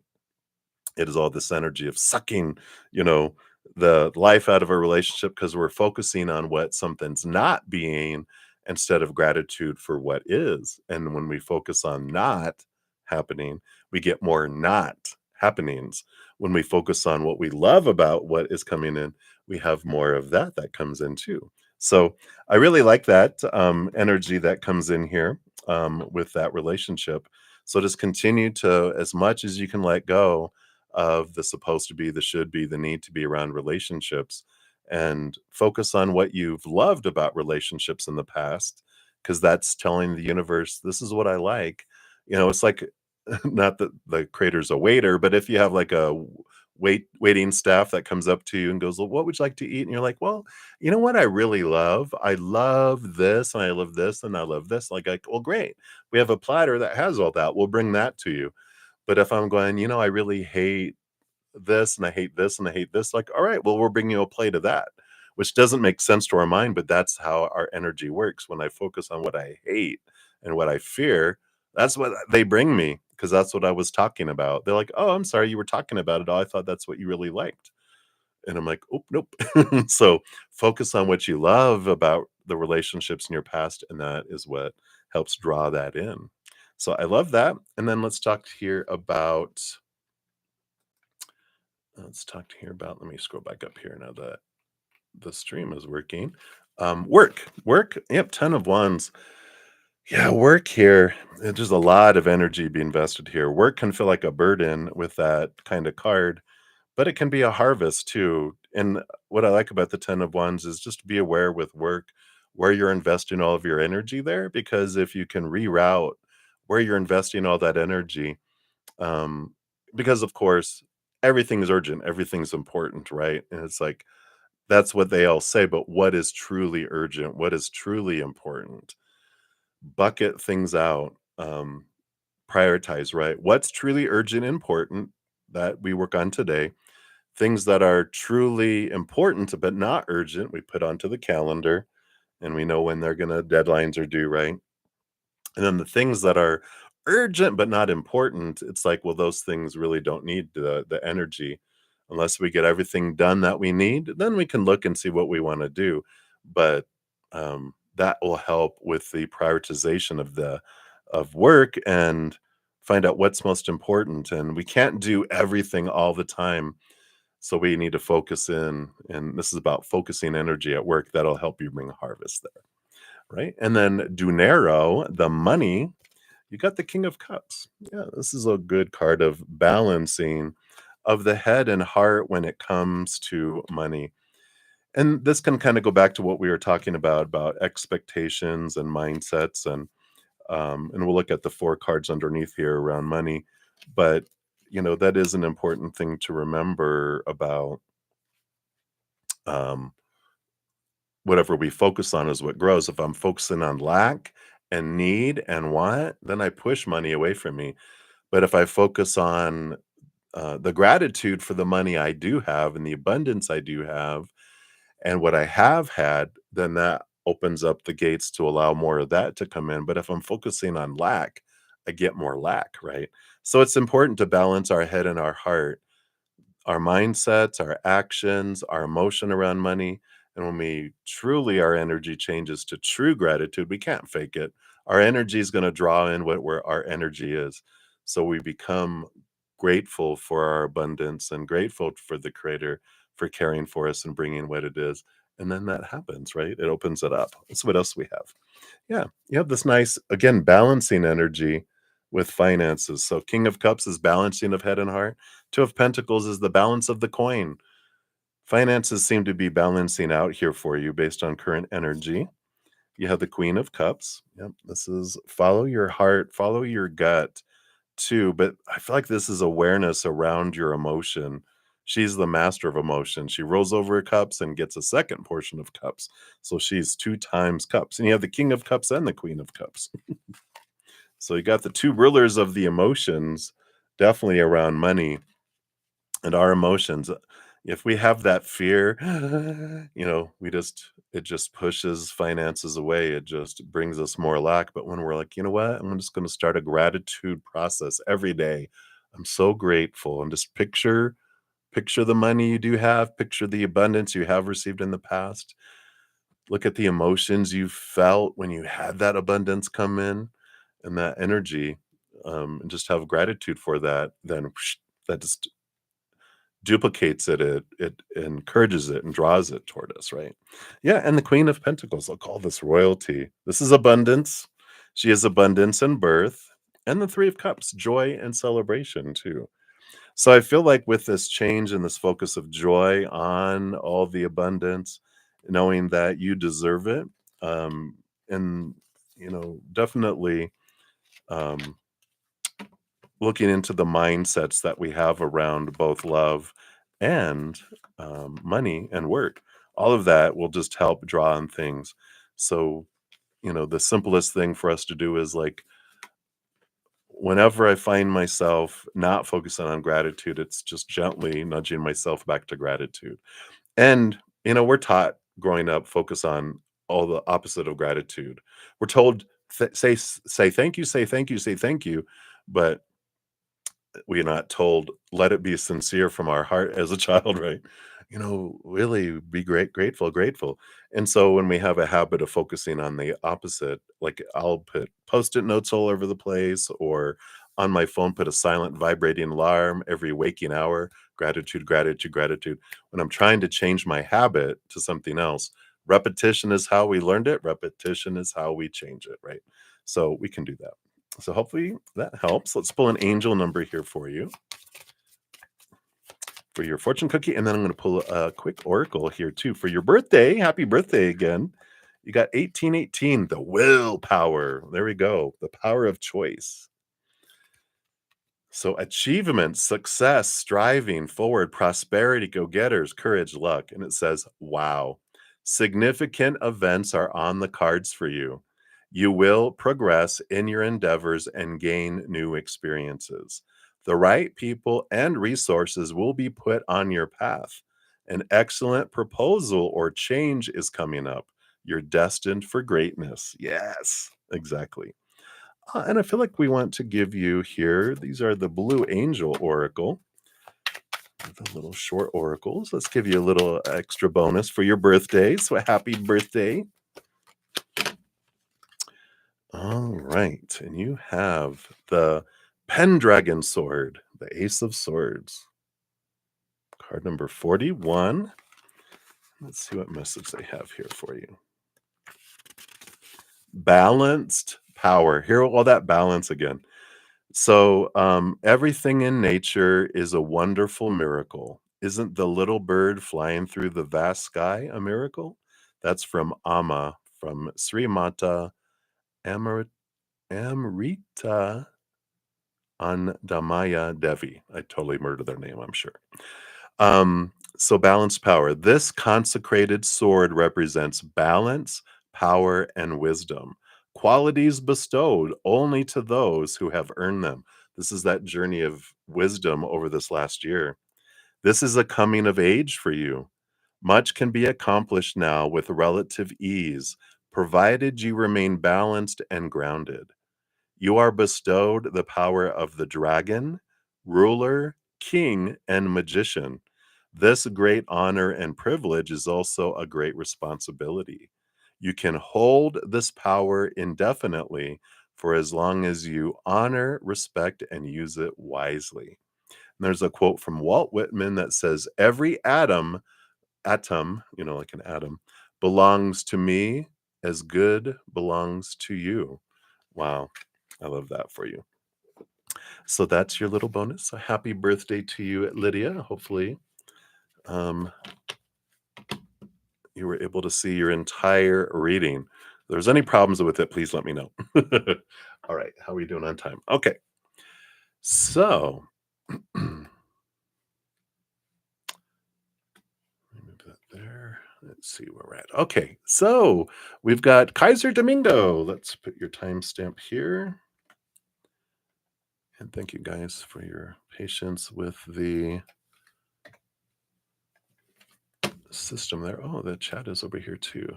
It is all this energy of sucking, you know, the life out of a relationship because we're focusing on what something's not being instead of gratitude for what is. And when we focus on not happening, we get more not happenings. when we focus on what we love about what is coming in, we have more of that comes in too. So I really like that energy that comes in here with that relationship. So just continue to, as much as you can let go of the supposed to be, the should be, the need to be around relationships, and focus on what you've loved about relationships in the past, because that's telling the universe, this is what I like. It's like, not that the creator's a waiter, but if you have like a waiting staff that comes up to you and goes, well, what would you like to eat? And you're like, well, you know what I really love? I love this, and I love this, and I love this. Like, well, great. We have a platter that has all that. We'll bring that to you. But if I'm going, I really hate this, and I hate this, and I hate this, like, all right, well, we're bringing you a plate of that, which doesn't make sense to our mind, but that's how our energy works. When I focus on what I hate and what I fear, that's what they bring me, because that's what I was talking about. They're like, oh, I'm sorry, you were talking about it. Oh, I thought that's what you really liked. And I'm like, oh, nope. So focus on what you love about the relationships in your past, and that is what helps draw that in. So I love that. And then let me scroll back up here now that the stream is working. Work. Yep, 10 of wands. Yeah, work here. There's a lot of energy being invested here. Work can feel like a burden with that kind of card, but it can be a harvest too. And what I like about the 10 of wands is just be aware with work where you're investing all of your energy there, because if you can reroute where you're investing all that energy, um, because of course everything is urgent, everything's important, right? And it's like, that's what they all say, but what is truly urgent? What is truly important? Bucket things out, prioritize, right? What's truly urgent and important that we work on today? Things that are truly important but not urgent, we put onto the calendar, and we know when they're gonna deadlines are due, right? And then the things that are urgent but not important, it's like, well, those things really don't need the energy. Unless we get everything done that we need, then we can look and see what we want to do. But that will help with the prioritization of work, and find out what's most important. And we can't do everything all the time. So we need to focus in, and this is about focusing energy at work. That'll help you bring harvest there. Right. And then Dunero, the money, you got the King of Cups. Yeah, this is a good card of balancing of the head and heart when it comes to money. And this can kind of go back to what we were talking about expectations and mindsets, and we'll look at the four cards underneath here around money. But that is an important thing to remember about, um, whatever we focus on is what grows. If I'm focusing on lack and need and want, then I push money away from me. But if I focus on the gratitude for the money I do have and the abundance I do have and what I have had, then that opens up the gates to allow more of that to come in. But if I'm focusing on lack, I get more lack, right? So it's important to balance our head and our heart, our mindsets, our actions, our emotion around money. And when we truly, our energy changes to true gratitude, we can't fake it. Our energy is going to draw in where our energy is. So we become grateful for our abundance and grateful for the creator for caring for us and bringing what it is. And then that happens, right? It opens it up. That's what else we have. Yeah. You have this nice, again, balancing energy with finances. So King of Cups is balancing of head and heart. Two of Pentacles is the balance of the coin. Finances seem to be balancing out here for you based on current energy. You have the Queen of Cups. Yep. This is follow your heart, follow your gut too. But I feel like this is awareness around your emotion. She's the master of emotion. She rolls over her cups and gets a second portion of cups. So she's two times cups. And you have the King of Cups and the Queen of Cups. So you got the two rulers of the emotions, definitely around money and our emotions. If we have that fear, it just pushes finances away. It just brings us more lack. But when we're like, you know what, I'm just going to start a gratitude process every day. I'm so grateful, and just picture the money you do have, picture the abundance you have received in the past. Look at the emotions you felt when you had that abundance come in, and that energy, and just have gratitude for that. Then that just duplicates it, it encourages it and draws it toward us, right? Yeah, and the Queen of Pentacles, I'll call this royalty. This is abundance. She is abundance and birth. And the Three of Cups, joy and celebration too. So I feel like with this change and this focus of joy on all the abundance, knowing that you deserve it, and definitely um, looking into the mindsets that we have around both love and money and work, all of that will just help draw on things. So the simplest thing for us to do is like whenever I find myself not focusing on gratitude, it's just gently nudging myself back to gratitude. And, we're taught growing up, focus on all the opposite of gratitude. We're told, say thank you, say thank you, say thank you. But we're not told, let it be sincere from our heart as a child, right? Really be grateful, grateful. And so when we have a habit of focusing on the opposite, like I'll put post-it notes all over the place, or on my phone, put a silent vibrating alarm every waking hour, gratitude, gratitude, gratitude. When I'm trying to change my habit to something else, repetition is how we learned it. Repetition is how we change it, right? So we can do that. So hopefully that helps. Let's pull an angel number here for you for your fortune cookie. And then I'm going to pull a quick oracle here too for your birthday. Happy birthday again. You got 1818, the willpower. There we go. The power of choice. So achievement, success, striving forward, prosperity, go-getters, courage, luck. And it says, wow, significant events are on the cards for you. You will progress in your endeavors and gain new experiences. The right people and resources will be put on your path. An excellent proposal or change is coming up. You're destined for greatness. Yes, exactly. And I feel like we want to give you here, these are the Blue Angel Oracle, the little short oracles. Let's give you a little extra bonus for your birthday. So happy birthday. All right. And you have the Pendragon Sword, the Ace of Swords. Card number 41. Let's see what message they have here for you. Balanced power. Hear all that balance again. So, everything in nature is a wonderful miracle. Isn't the little bird flying through the vast sky a miracle? That's from Amma, from Sri Mata Amrita Andamaya Devi. I totally murdered their name, I'm sure. So balanced power. This consecrated sword represents balance, power, and wisdom. Qualities bestowed only to those who have earned them. This is that journey of wisdom over this last year. This is a coming of age for you. Much can be accomplished now with relative ease, provided you remain balanced and grounded. You are bestowed the power of the dragon, ruler, king, and magician. This great honor and privilege is also a great responsibility. You can hold this power indefinitely for as long as you honor, respect, and use it wisely. And there's a quote from Walt Whitman that says, every atom, like an atom, belongs to me as good belongs to you. Wow. I love that for you. So that's your little bonus. So happy birthday to you, Lydia. Hopefully, um, you were able to see your entire reading. If there's any problems with it, please let me know. All right. How are we doing on time? Okay. So, move that there. Let's see where we're at. Okay. So we've got Kaiser Domingo. Let's put your timestamp here. And thank you guys for your patience with the system there. Oh, the chat is over here too.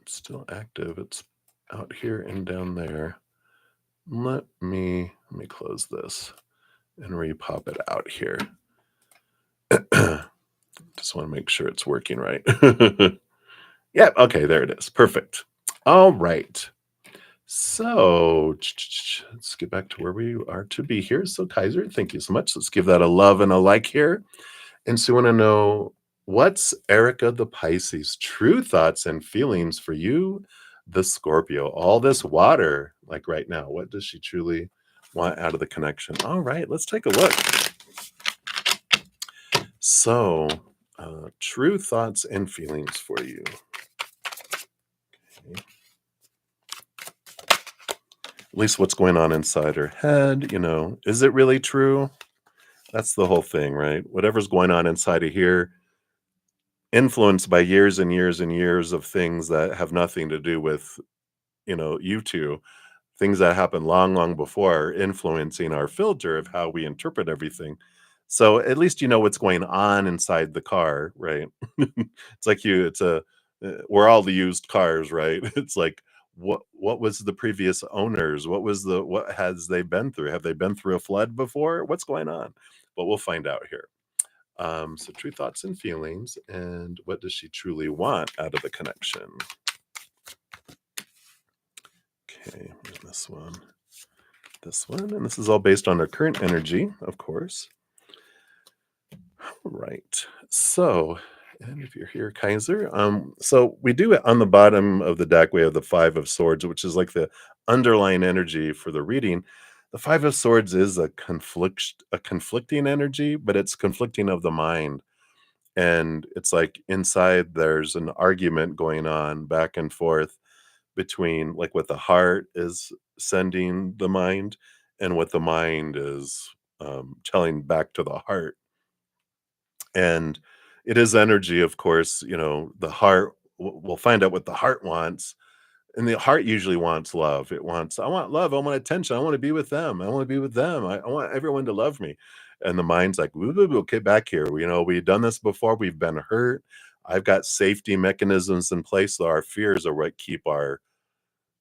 It's still active. It's out here and down there. Let me close this and repop it out here. Just want to make sure it's working right. Yeah, okay, there it is. Perfect. All right. So let's get back to where we are to be here. So, Kaiser, thank you so much. Let's give that a love and a like here. And so, I want to know what's Erica the Pisces' true thoughts and feelings for you, the Scorpio? All this water, like right now, what does she truly want out of the connection? All right, let's take a look. So, true thoughts and feelings for you. Okay. At least what's going on inside her head, is it really true? That's the whole thing, right? Whatever's going on inside of here, influenced by years and years and years of things that have nothing to do with, you two, things that happened long, long before, influencing our filter of how we interpret everything. So at least you know what's going on inside the car, right? It's like we're all the used cars, right? It's like what was the previous owners? What has they been through? Have they been through a flood before? What's going on? But we'll find out here. So true thoughts and feelings, and what does she truly want out of the connection? Okay, here's this one, and this is all based on our current energy, of course. All right. So, and if you're here, Kaiser, so we do it on the bottom of the deck. We have the Five of Swords, which is like the underlying energy for the reading. The Five of Swords is a conflicting energy, but it's conflicting of the mind. And it's like inside there's an argument going on back and forth between like what the heart is sending the mind and what the mind is telling back to the heart. And it is energy, of course. The heart, we'll find out what the heart wants. And the heart usually wants love. I want love. I want attention. I want to be with them. I want to be with them. I want everyone to love me. And the mind's like, "Woo, woo, woo, get back here. We've done this before. We've been hurt. I've got safety mechanisms in place. So our fears are what keep our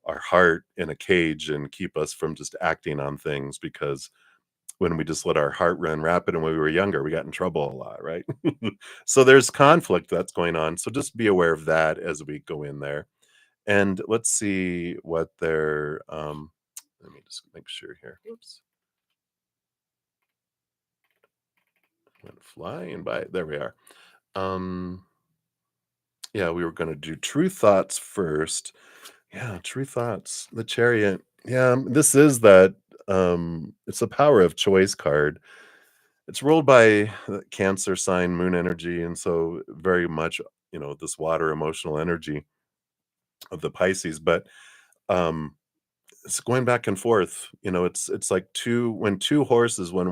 heart in a cage and keep us from just acting on things, because when we just let our heart run rapid and when we were younger, we got in trouble a lot, right? So there's conflict that's going on. So just be aware of that as we go in there. And let's see what their let me just make sure here. Whoops. Went flying by. There we are. Um yeah, we were gonna do true thoughts first. Yeah, true thoughts. The chariot. Yeah, this is that it's a power of choice card. It's ruled by the Cancer sign, moon energy, and so very much, this water emotional energy of the Pisces. But um, it's going back and forth. It's like when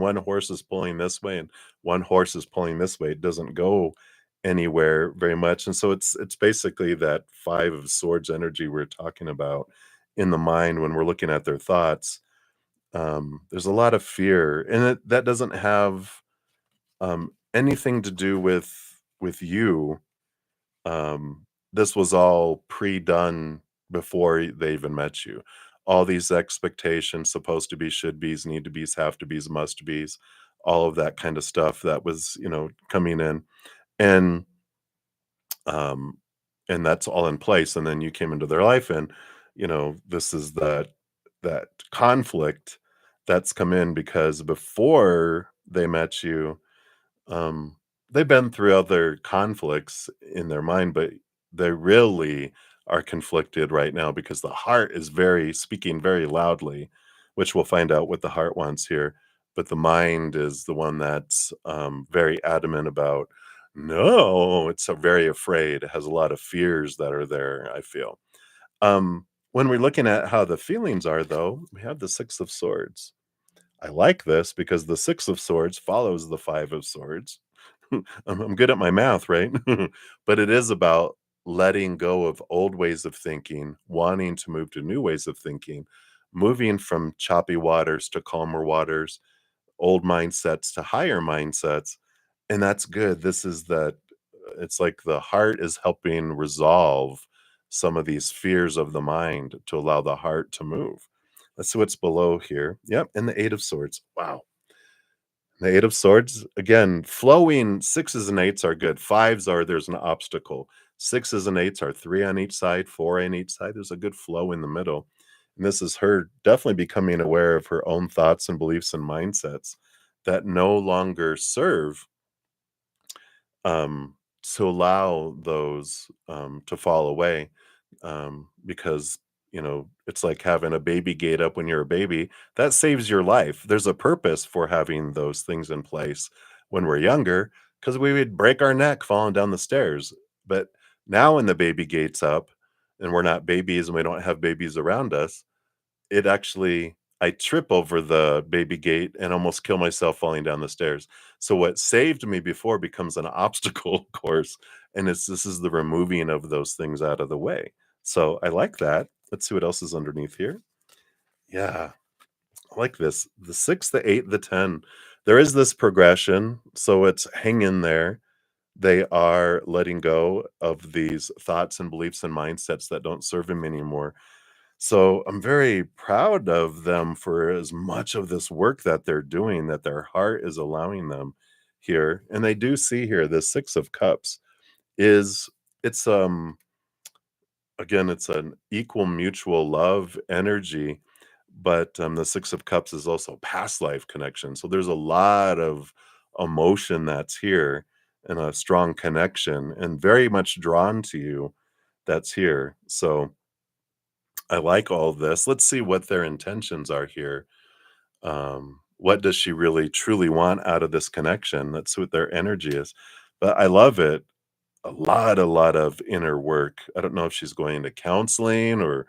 one horse is pulling this way and one horse is pulling this way, it doesn't go anywhere very much. And so it's basically that Five of Swords energy we're talking about in the mind when we're looking at their thoughts. There's a lot of fear, and that doesn't have anything to do with you. This was all pre-done before they even met you. All these expectations, supposed to be, should be's, need to be's, have to be's, must be's, all of that kind of stuff that was, coming in. And um and that's all in place. And then you came into their life, and this is that conflict that's come in because before they met you, um, they've been through other conflicts in their mind, but they really are conflicted right now because the heart is very speaking very loudly, which we'll find out what the heart wants here. But the mind is the one that's very adamant about no, it's very afraid. It has a lot of fears that are there, I feel. When we're looking at how the feelings are, though, we have the Six of Swords. I like this because the Six of Swords follows the Five of Swords. I'm good at my math, right? But it is about letting go of old ways of thinking, wanting to move to new ways of thinking, moving from choppy waters to calmer waters, old mindsets to higher mindsets. And that's good. This is that it's like the heart is helping resolve some of these fears of the mind to allow the heart to move. Let's see what's below here. Yep. And the Eight of Swords. Wow. The Eight of Swords, again, flowing sixes and eights are good. Fives are there's an obstacle. Sixes and eights are three on each side, four on each side. There's a good flow in the middle. And this is her definitely becoming aware of her own thoughts and beliefs and mindsets that no longer serve, um, to allow those, to fall away, because, it's like having a baby gate up when you're a baby. That saves your life. There's a purpose for having those things in place when we're younger, because we would break our neck falling down the stairs. But now when the baby gate's up and we're not babies and we don't have babies around us, it actually I trip over the baby gate and almost kill myself falling down the stairs. So what saved me before becomes an obstacle course, and this is the removing of those things out of the way. So I like that. Let's see what else is underneath here. Yeah, I like this. The 6, the 8, the 10. There is this progression, so it's hang in there. They are letting go of these thoughts and beliefs and mindsets that don't serve him anymore. So I'm very proud of them for as much of this work that they're doing, that their heart is allowing them here. And they do see here the 6 of cups is it's again it's an equal mutual love energy, but the 6 of cups is also past life connection. So there's a lot of emotion that's here and a strong connection and very much drawn to you that's here. So I like all this. Let's see what their intentions are here. What does she really truly want out of this connection? That's what their energy is. But I love it. A lot of inner work. I don't know if she's going to counseling or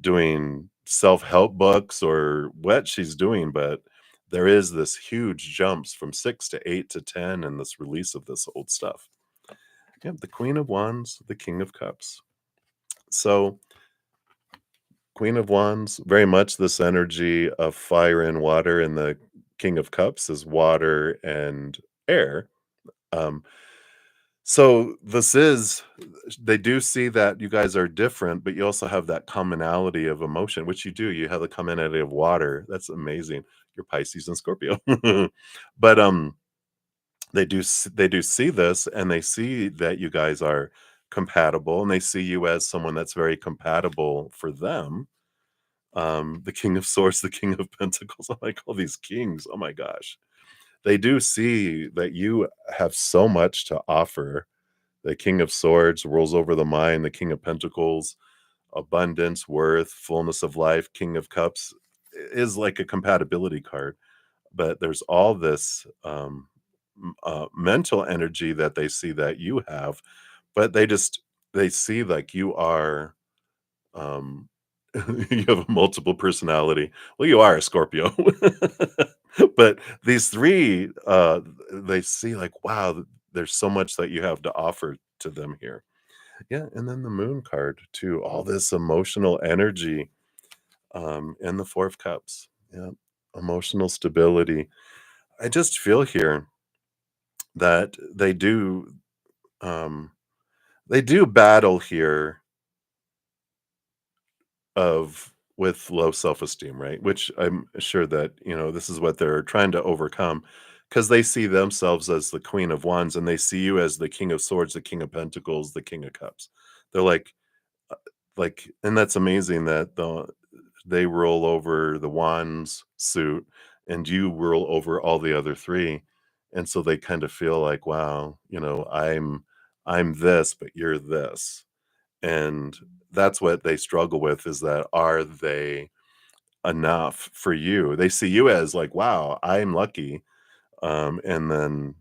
doing self-help books or what she's doing, but there is this huge jumps from 6 to 8 to 10 and this release of this old stuff. Yep, the Queen of Wands, the King of Cups. So Queen of Wands, very much this energy of fire and water, and the King of Cups is water and air. Um, so this is they do see that you guys are different, but you also have that commonality of emotion, which you do. You have the commonality of water. That's amazing. You're Pisces and Scorpio. But they do see this, and they see that you guys are compatible, and they see you as someone that's very compatible for them. The King of Swords, the King of Pentacles. I like all these kings. Oh my gosh. They do see that you have so much to offer. The King of Swords rules over the mind, the King of Pentacles, abundance, worth, fullness of life, King of Cups is like a compatibility card. But there's all this mental energy that they see that you have, but they see like you are um, you have a multiple personality. Well, you are a Scorpio. But these 3, they see like, wow, there's so much that you have to offer to them here. Yeah, and then the Moon card too, all this emotional energy, and the 4 of Cups. Yeah, emotional stability. I just feel here that um, they do battle here of with low self-esteem, right? Which I'm sure that, this is what they're trying to overcome because they see themselves as the Queen of Wands and they see you as the King of Swords, the King of Pentacles, the King of Cups. They're uh, and that's amazing that they roll over the Wands suit and you roll over all the other 3. And so they kind of feel like, wow, I'm this, but you're this. And that's what they struggle with is that are they enough for you? They see you as like, wow, I'm lucky. And then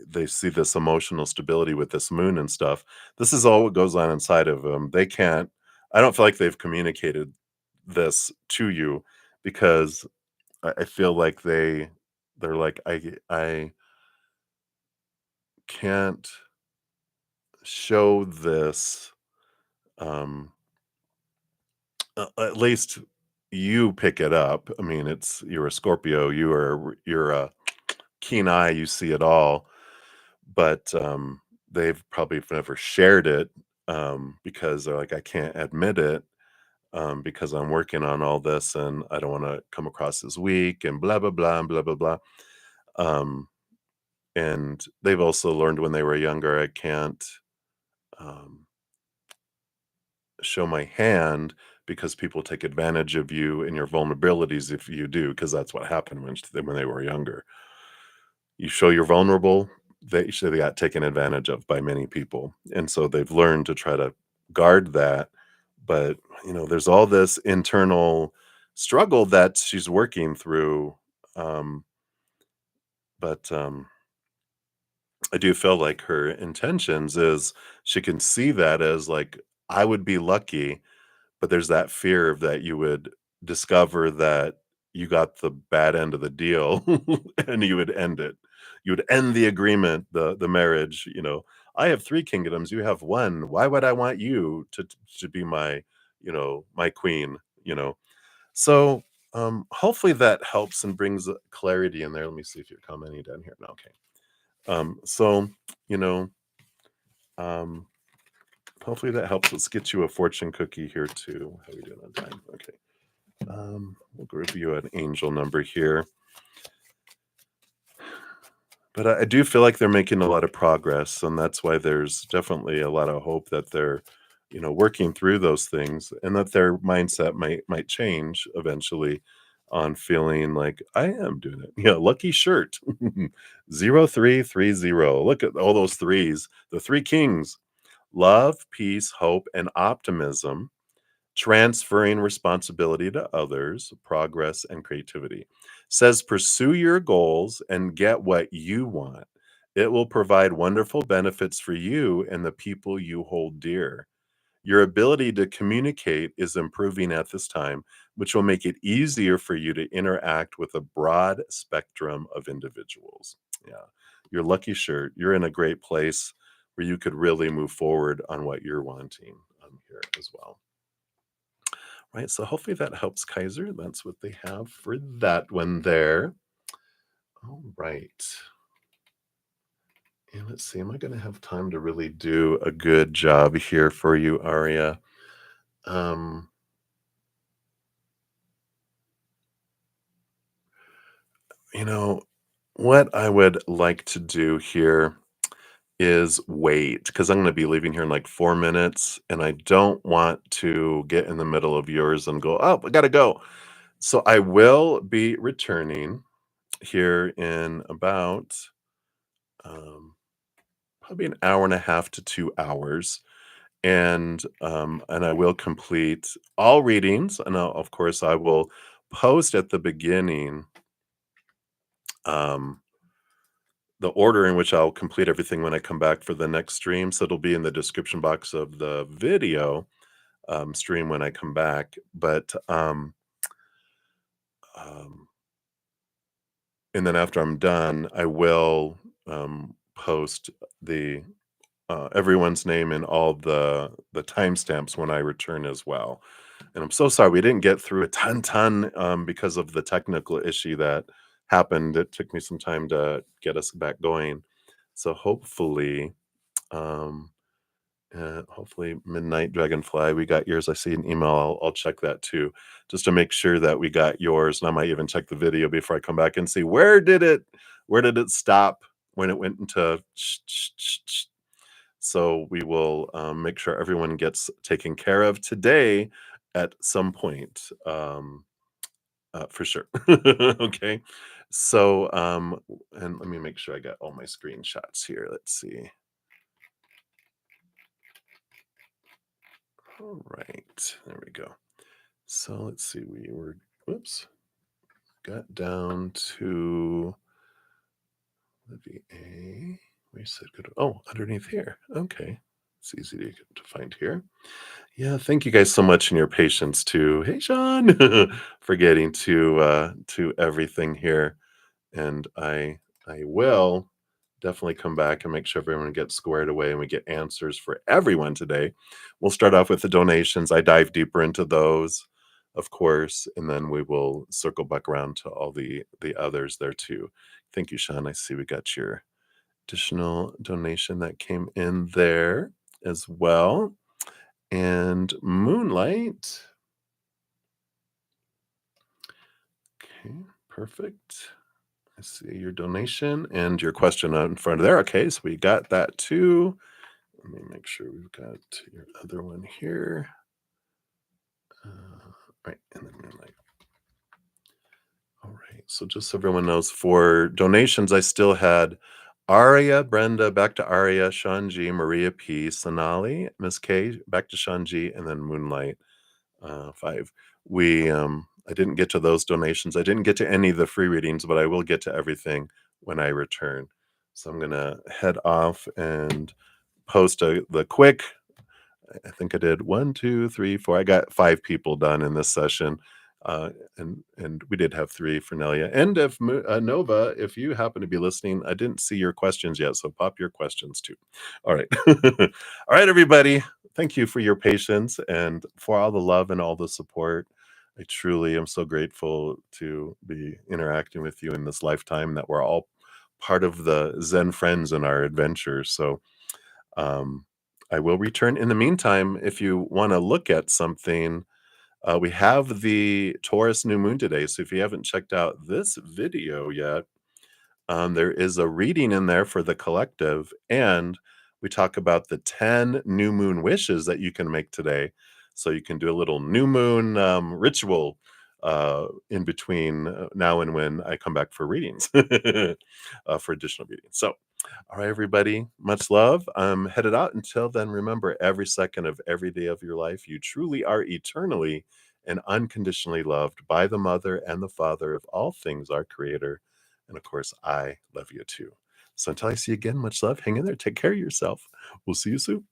they see this emotional stability with this moon and stuff. This is all what goes on inside of them. I don't feel like they've communicated this to you because I feel like they're like, I can't show this. Um, at least you pick it up. I mean, you're a Scorpio, you're a keen eye, you see it all, but they've probably never shared it because they're like, I can't admit it because I'm working on all this and I don't want to come across as weak and blah blah blah and blah blah blah. Um, and they've also learned when they were younger, I can't um, show my hand because people take advantage of you and your vulnerabilities if you do, because that's what happened when they were younger. You show you're vulnerable, they got taken advantage of by many people, and so they've learned to try to guard that, but, there's all this internal struggle that she's working through, um, but I do feel like her intentions is she can see that as, like, I would be lucky. But there's that fear of that you would discover that you got the bad end of the deal and you would end it. You would end the agreement, the marriage, "I have 3 kingdoms, you have 1. Why would I want you to be my queen?" You know? So, hopefully that helps and brings clarity in there. Let me see if you're commenting down here. No, okay. So, you know, um, hopefully that helps. Let's get you a fortune cookie here too. How are we doing on time? Okay. We'll give you an angel number here. But I do feel like they're making a lot of progress, and that's why there's definitely a lot of hope that they're, working through those things, and that their mindset might change eventually on feeling like I am doing it. Yeah, lucky shirt. 0330. Look at all those threes. The three kings: love, peace, hope, and optimism. Transferring responsibility to others, progress, and creativity. Says pursue your goals and get what you want. It will provide wonderful benefits for you and the people you hold dear. Your ability to communicate is improving at this time, which will make it easier for you to interact with a broad spectrum of individuals. Yeah, your lucky shirt. You're in a great place where you could really move forward on what you're wanting here as well. Right, so hopefully that helps, Kaiser. That's what they have for that one there. All right. And let's see, am I going to have time to really do a good job here for you, Aria? Um, you know, what I would like to do here is wait because I'm going to be leaving here in like 4 minutes, and I don't want to get in the middle of yours and go, oh, I got to go. So I will be returning here in about um, probably an hour and a half to 2 hours, and I will complete all readings, and of course, I will post at the beginning, um, the order in which I'll complete everything when I come back for the next stream, so it'll be in the description box of the video, stream when I come back, um, and then after I'm done, I will, post the everyone's name and all the timestamps when I return as well. And I'm so sorry we didn't get through a ton because of the technical issue that happened. It took me some time to get us back going. So um, hopefully Midnight Dragonfly, we got yours. I see an email. I'll check that too, just to make sure that we got yours. And I might even check the video before I come back and see where did it stop when it went into so we will make sure everyone gets taken care of today at some point, for sure. Okay. So, and let me make sure I got all my screenshots here. Let's see. All right. There we go. So let's see. Whoops, got down to the VA. We said good. Oh, underneath here. Okay. It's easy to find here. Yeah, thank you guys so much and your patience too. Hey, Sean, for getting to everything here, and I will definitely come back and make sure everyone gets squared away and we get answers for everyone today. We'll start off with the donations. I dive deeper into those, of course, and then we will circle back around to all the others there too. Thank you, Sean. I see we got your additional donation that came in there as well. And Moonlight. Okay, perfect. I see your donation and your question out in front of there. Okay, so we got that too. Let me make sure we've got your other one here. Right, and then moonlight. All right. So just so everyone knows, for donations, I still had Aria, Brenda, back to Aria, Shanji, Maria P, Sonali, Miss K, back to Shanji, and then Moonlight, 5. I didn't get to those donations. I didn't get to any of the free readings, but I will get to everything when I return. So I'm gonna head off and post the quick. I think I did 1, 2, 3, 4. I got 5 people done in this session, and we did have 3 for Nelia. And if Nova, if you happen to be listening, I didn't see your questions yet, so pop your questions too. All right, all right, everybody. Thank you for your patience and for all the love and all the support. I truly am so grateful to be interacting with you in this lifetime. That we're all part of the Zen friends in our adventures. So um, I will return. In the meantime, if you want to look at something, we have the Taurus new moon today. So if you haven't checked out this video yet, there is a reading in there for the collective, and we talk about the 10 new moon wishes that you can make today. So you can do a little new moon ritual in between now and when I come back for readings, for additional readings. So all right, everybody, much love. I'm headed out. Until then, remember, every second of every day of your life, you truly are eternally and unconditionally loved by the Mother and the Father of all things, our Creator. And of course, I love you too. So until I see you again, much love. Hang in there. Take care of yourself. We'll see you soon.